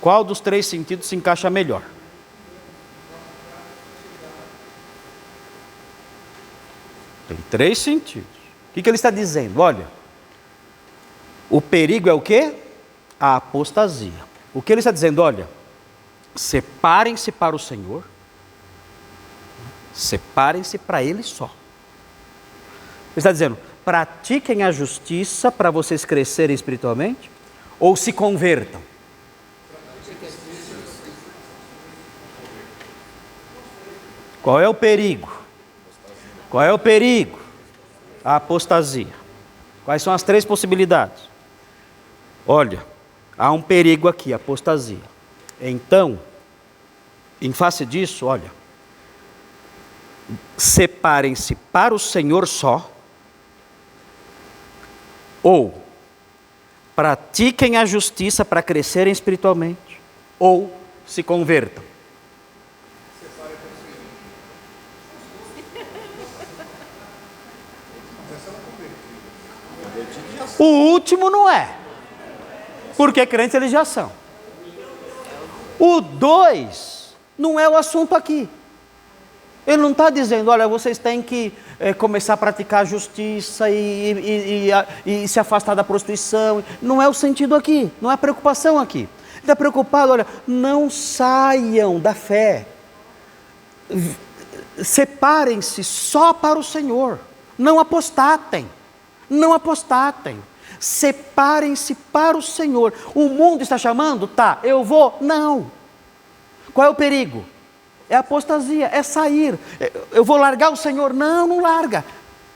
Speaker 1: Qual dos 3 sentidos se encaixa melhor? Tem 3 sentidos. O que ele está dizendo? Olha, o perigo é o quê? A apostasia. O que ele está dizendo? Olha, separem-se para o Senhor, separem-se para Ele só. Ele está dizendo, pratiquem a justiça para vocês crescerem espiritualmente, ou se convertam. Qual é o perigo? Qual é o perigo? A apostasia. Quais são as 3 possibilidades? Olha, há um perigo aqui, a apostasia. Então, em face disso, olha, separem-se para o Senhor só, ou pratiquem a justiça para crescerem espiritualmente, ou se convertam. O último não é, porque crentes eles já são. O 2 não é o assunto aqui. Ele não está dizendo, olha, vocês têm que começar a praticar a justiça e se afastar da prostituição. Não é o sentido aqui, não é a preocupação aqui. Ele está preocupado, olha, não saiam da fé. Separem-se só para o Senhor. Não apostatem. Não apostatem. Separem-se para o Senhor. O mundo está chamando? Tá, eu vou? Não. Qual é o perigo? É a apostasia, é sair. Eu vou largar o Senhor? Não, não larga.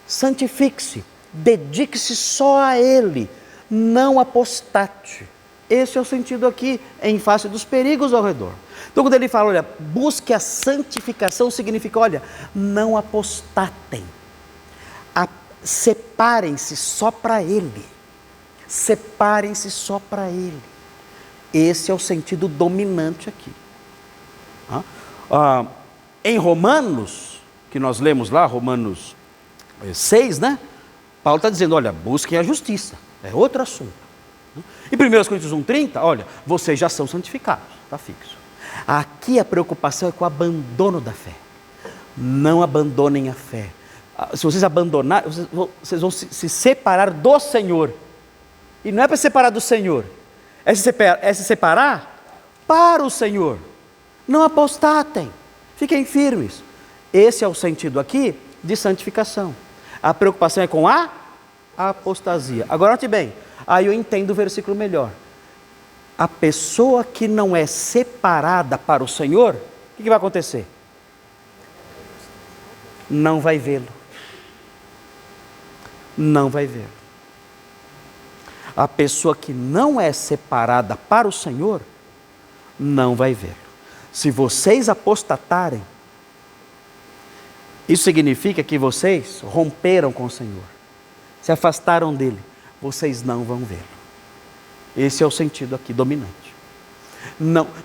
Speaker 1: Santifique-se, dedique-se só a Ele. Não apostate. Esse é o sentido aqui, em face dos perigos ao redor. Então, quando ele fala, olha, busque a santificação, significa, olha, não apostatem. Separem-se só para Ele. Separem-se só para Ele. Esse é o sentido dominante aqui. Em Romanos, que nós lemos lá, Romanos 6, né? Paulo está dizendo, olha, busquem a justiça. É outro assunto. Em 1 Coríntios 1,30, olha, vocês já são santificados. Está fixo. Aqui a preocupação é com o abandono da fé. Não abandonem a fé. Se vocês abandonarem, vocês vão se separar do Senhor. E não é para se separar do Senhor. É se separar para o Senhor. Não apostatem. Fiquem firmes. Esse é o sentido aqui de santificação. A preocupação é com a apostasia. Agora, note bem. Aí eu entendo o versículo melhor. A pessoa que não é separada para o Senhor, o que vai acontecer? Não vai vê-lo. não vai ver. A pessoa que não é separada para o Senhor, não vai ver. Se vocês apostatarem, isso significa que vocês romperam com o Senhor, se afastaram dele, vocês não vão vê-lo. Esse é o sentido aqui dominante.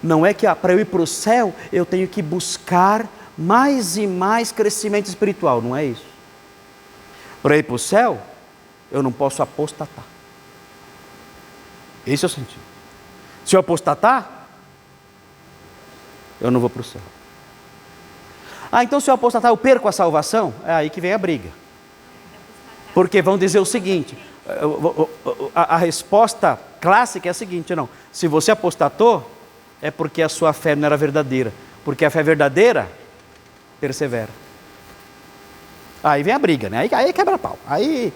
Speaker 1: Não é que para eu ir para o céu, eu tenho que buscar mais e mais crescimento espiritual, não é isso. Para ir para o céu, eu não posso apostatar. Esse é o sentido. Se eu apostatar, eu não vou para o céu. Então se eu apostatar, eu perco a salvação? É aí que vem a briga. Porque vão dizer o seguinte, a resposta clássica é a seguinte, não. Se você apostatou, é porque a sua fé não era verdadeira. Porque a fé verdadeira persevera. Aí vem a briga, né? Aí quebra pau. Aí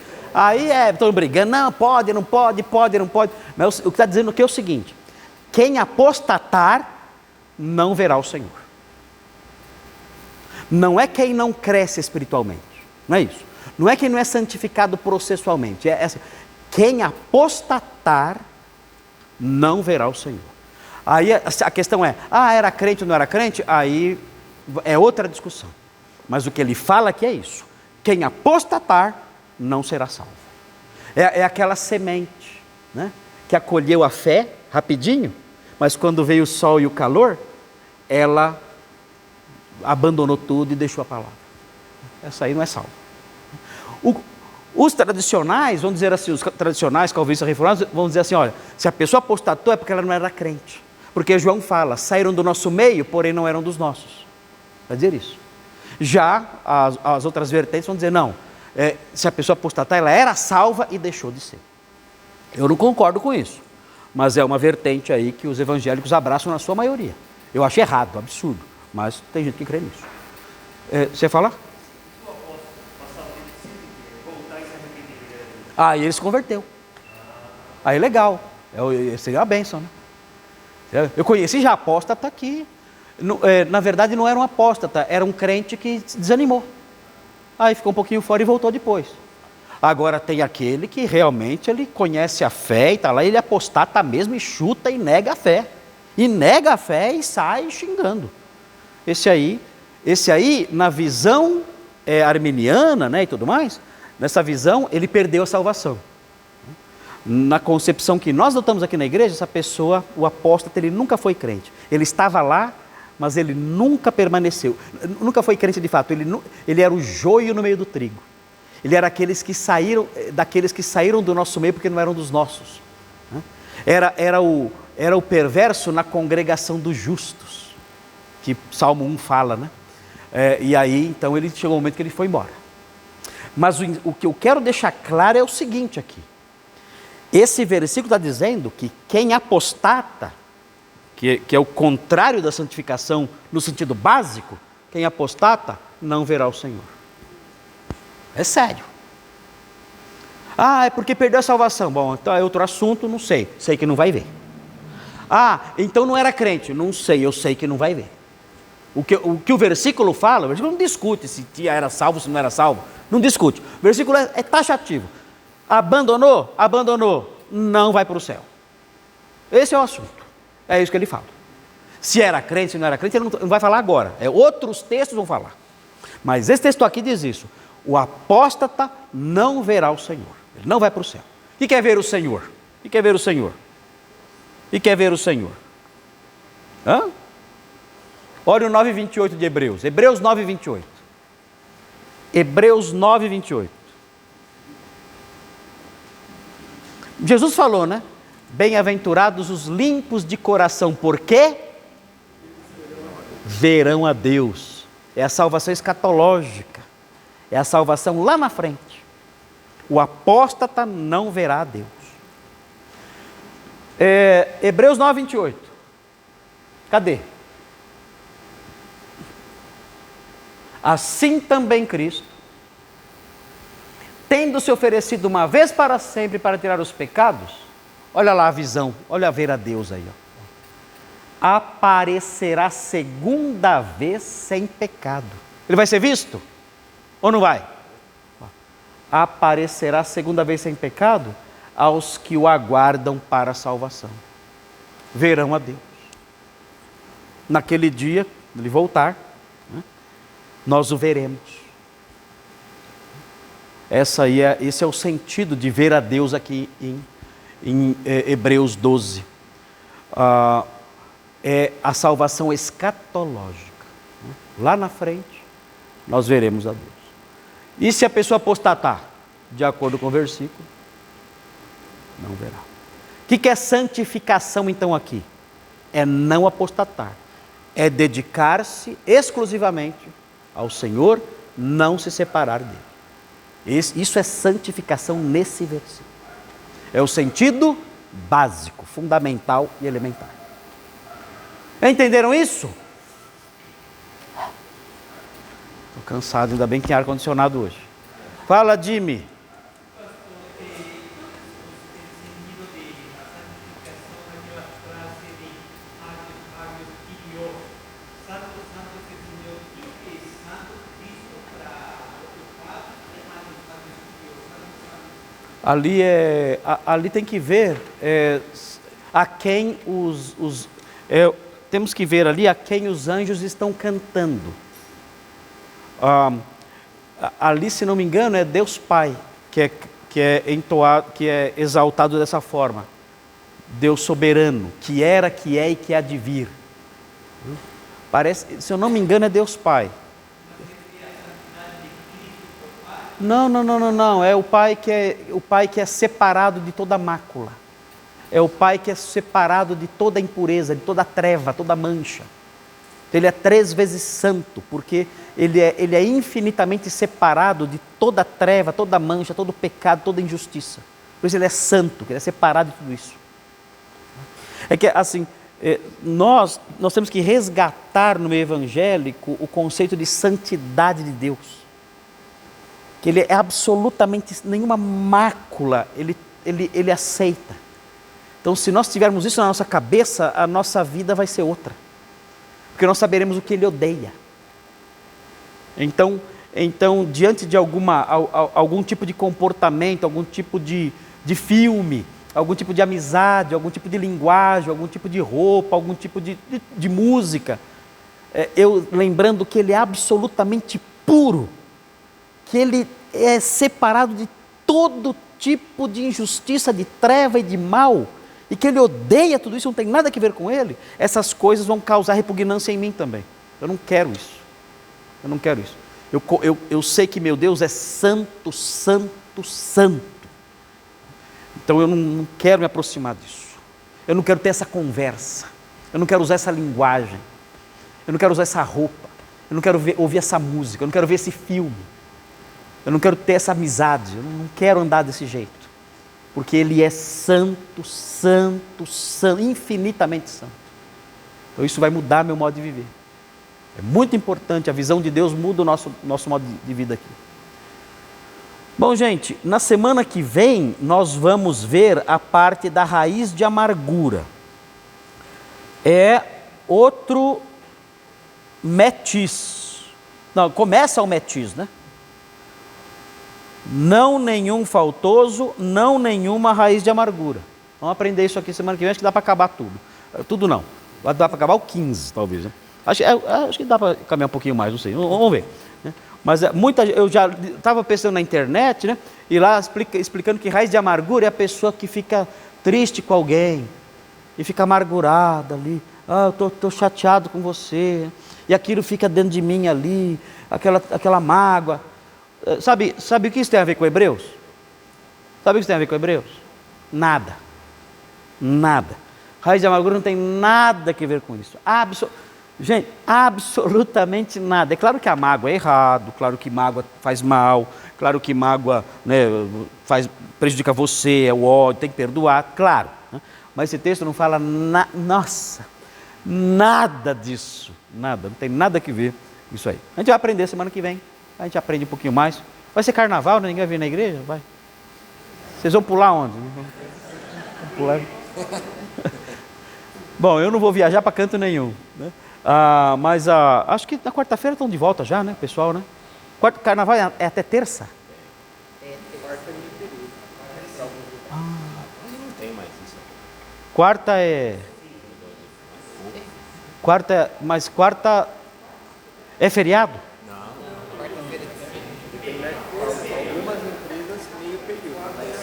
Speaker 1: estão brigando, não pode. Mas o que está dizendo aqui é o seguinte, quem apostatar, não verá o Senhor. Não é quem não cresce espiritualmente, não é isso. Não é quem não é santificado processualmente. Quem apostatar, não verá o Senhor. Aí a questão é, era crente ou não era crente? Aí é outra discussão. Mas o que ele fala aqui é isso. Quem apostatar, não será salvo. É aquela semente, né, que acolheu a fé rapidinho, mas quando veio o sol e o calor, ela abandonou tudo e deixou a palavra. Essa aí não é salva. Os tradicionais, vamos dizer assim, os tradicionais calvinistas reformados, vão dizer assim, olha, se a pessoa apostatou é porque ela não era crente. Porque João fala, saíram do nosso meio, porém não eram dos nossos. Vai dizer isso. Já as outras vertentes vão dizer, não, se a pessoa apostatar, ela era salva e deixou de ser. Eu não concordo com isso, mas é uma vertente aí que os evangélicos abraçam na sua maioria. Eu acho errado, absurdo, mas tem gente que crê nisso. Você fala? Aí ele se converteu. Aí legal, seria uma bênção, né? Eu conheci já apóstata que, na verdade não era um apóstata, era um crente que se desanimou. Aí ficou um pouquinho fora e voltou depois. Agora tem aquele que realmente ele conhece a fé e está lá, ele apostata mesmo e chuta e nega a fé. E nega a fé e sai xingando. Esse aí na visão arminiana, né, e tudo mais, nessa visão ele perdeu a salvação. Na concepção que nós adotamos aqui na igreja, essa pessoa, o apóstata, ele nunca foi crente. Ele estava lá, mas ele nunca permaneceu. Nunca foi crente de fato. Ele era o joio no meio do trigo. Ele era daqueles que saíram do nosso meio porque não eram dos nossos. Era o perverso na congregação dos justos, que Salmo 1 fala, né? E aí, então, ele chegou um momento que ele foi embora. Mas o que eu quero deixar claro é o seguinte aqui. Esse versículo está dizendo que quem apostata, que é o contrário da santificação no sentido básico, quem apostata não verá o Senhor. É sério. É porque perdeu a salvação. Bom, então é outro assunto, não sei. Sei que não vai ver. Então não era crente. Não sei, eu sei que não vai ver. O que o versículo fala, o versículo não discute se era salvo, se não era salvo. Não discute. O versículo é taxativo. Abandonou, não vai para o céu. Esse é o assunto. É isso que ele fala. Se era crente, se não era crente, ele não vai falar agora. Outros textos vão falar. Mas esse texto aqui diz isso. O apóstata não verá o Senhor. Ele não vai para o céu. E quer ver o Senhor? E quer ver o Senhor? E quer ver o Senhor? Olha o 9:28 de Hebreus. Hebreus 9:28. Hebreus 9:28. Jesus falou, né? Bem-aventurados os limpos de coração, porque verão a Deus. É a salvação escatológica. É a salvação lá na frente. O apóstata não verá a Deus. Hebreus 9:28. Cadê? Assim também Cristo, tendo se oferecido uma vez para sempre para tirar os pecados, olha lá a visão, olha a ver a Deus aí, aparecerá segunda vez sem pecado. Ele vai ser visto? Ou não vai? aparecerá segunda vez sem pecado aos que o aguardam para a salvação. Verão a Deus. Naquele dia, quando ele voltar, né, nós o veremos. Esse é o sentido de ver a Deus aqui em Hebreus 12. É a salvação escatológica. Lá na frente, nós veremos a Deus. E se a pessoa apostatar, de acordo com o versículo, não verá. O que é santificação então aqui? É não apostatar. É dedicar-se exclusivamente ao Senhor, não se separar dele. Isso é santificação nesse versículo. É o sentido básico, fundamental e elementar. Entenderam isso? Estou cansado, ainda bem que tem ar-condicionado hoje. Fala, Jimmy. Ali tem que ver a quem temos que ver ali a quem os anjos estão cantando. Ali, se não me engano, é Deus Pai que é entoado, que é exaltado dessa forma. Deus soberano, que era, que é e que há de vir. Parece, se eu não me engano, é Deus Pai. Não. É o Pai que é separado de toda mácula. É o Pai que é separado de toda impureza, de toda treva, toda mancha. Ele é 3 vezes santo, porque ele é infinitamente separado de toda treva, toda mancha, todo pecado, toda injustiça. Por isso ele é santo, ele é separado de tudo isso. É que assim, nós temos que resgatar no meio evangélico o conceito de santidade de Deus. Que ele é absolutamente, nenhuma mácula ele aceita. Então, se nós tivermos isso na nossa cabeça, a nossa vida vai ser outra. Porque nós saberemos o que ele odeia. Então diante de algum tipo de comportamento, algum tipo de filme, algum tipo de amizade, algum tipo de linguagem, algum tipo de roupa, algum tipo de música, eu lembrando que ele é absolutamente puro, que ele é separado de todo tipo de injustiça, de treva e de mal, e que ele odeia tudo isso, não tem nada a ver com ele, essas coisas vão causar repugnância em mim também. Eu não quero isso. Eu sei que meu Deus é santo, santo, santo. Então eu não quero me aproximar disso. Eu não quero ter essa conversa. Eu não quero usar essa linguagem. Eu não quero usar essa roupa. Eu não quero ouvir essa música. Eu não quero ver esse filme. Eu não quero ter essa amizade. Eu não quero andar desse jeito. Porque Ele é santo, santo, santo, infinitamente santo. Então isso vai mudar meu modo de viver. É muito importante, a visão de Deus muda o nosso modo de vida aqui. Bom, gente, na semana que vem nós vamos ver a parte da raiz de amargura. É outro metis. Não, começa o metis, né? Não nenhum faltoso, não nenhuma raiz de amargura. Vamos aprender isso aqui semana que vem, acho que dá para acabar tudo. Tudo não, dá para acabar o 15 talvez, né? Acho que dá para caminhar um pouquinho mais, não sei, vamos ver. Né? Mas eu já estava pensando na internet, né? E lá explicando que raiz de amargura é a pessoa que fica triste com alguém, e fica amargurada ali, eu estou chateado com você, e aquilo fica dentro de mim ali, aquela mágoa. Sabe o que isso tem a ver com Hebreus? Sabe o que isso tem a ver com Hebreus? Nada. Raiz de amargura não tem nada a ver com isso. Gente, absolutamente nada. É claro que a mágoa é errado, claro que mágoa faz mal, claro que mágoa, né, prejudica você, é o ódio, tem que perdoar, claro. Né? Mas esse texto não fala nada disso. Nada, não tem nada a ver com isso aí. A gente vai aprender semana que vem. A gente aprende um pouquinho mais. Vai ser carnaval, né? Ninguém vai vir na igreja? Vai. Vocês vão pular onde? Vão pular. Bom, eu não vou viajar para canto nenhum. Né? Mas acho que na quarta-feira estão de volta já, né, pessoal? Né? Carnaval é até terça? Mas quarta é feriado?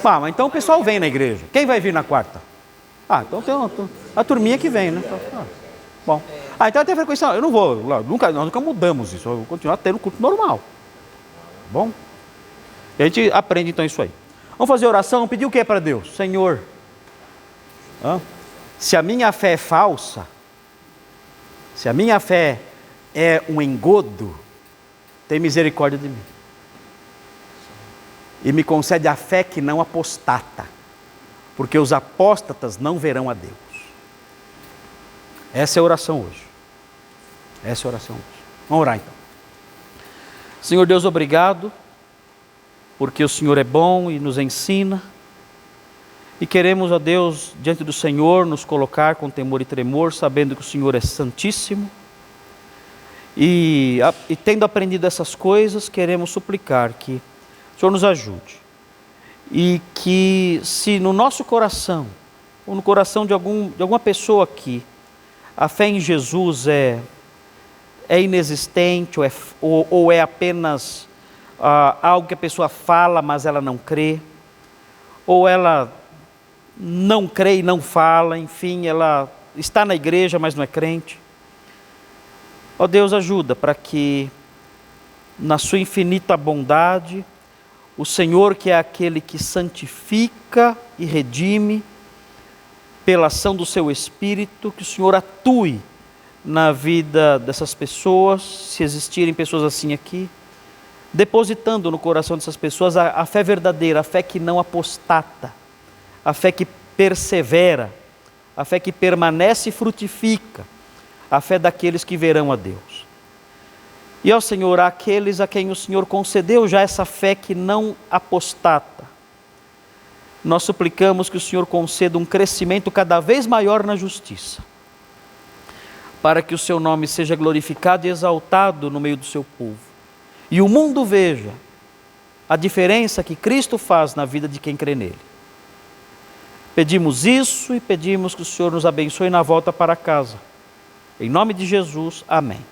Speaker 1: Mas então o pessoal vem na igreja. Quem vai vir na quarta? Então tem a turminha que vem, né? Bom. Então tem frequência. Eu não vou lá, nós nunca mudamos isso. Eu vou continuar tendo culto normal. Bom? E a gente aprende então isso aí. Vamos fazer oração, pedir o que para Deus? Senhor, se a minha fé é falsa, se a minha fé é um engodo, tem misericórdia de mim. E me concede a fé que não apostata, porque os apóstatas não verão a Deus. Essa é a oração hoje. Essa é a oração hoje. Vamos orar então. Senhor Deus, obrigado, porque o Senhor é bom e nos ensina. E queremos, ó Deus, diante do Senhor, nos colocar com temor e tremor, sabendo que o Senhor é santíssimo. E tendo aprendido essas coisas, queremos suplicar que o Senhor nos ajude. E que se no nosso coração, ou no coração de alguma pessoa aqui, a fé em Jesus é inexistente, ou é apenas algo que a pessoa fala, mas ela não crê, ou ela não crê e não fala, enfim, ela está na igreja, mas não é crente. Ó Deus, ajuda para que, na sua infinita bondade, o Senhor, que é aquele que santifica e redime, pela ação do seu Espírito, que o Senhor atue na vida dessas pessoas, se existirem pessoas assim aqui, depositando no coração dessas pessoas a fé verdadeira, a fé que não apostata, a fé que persevera, a fé que permanece e frutifica, a fé daqueles que verão a Deus. E ao Senhor, aqueles a quem o Senhor concedeu já essa fé que não apostata, nós suplicamos que o Senhor conceda um crescimento cada vez maior na justiça, para que o seu nome seja glorificado e exaltado no meio do seu povo, e o mundo veja a diferença que Cristo faz na vida de quem crê nele. Pedimos isso e pedimos que o Senhor nos abençoe na volta para casa. Em nome de Jesus, amém.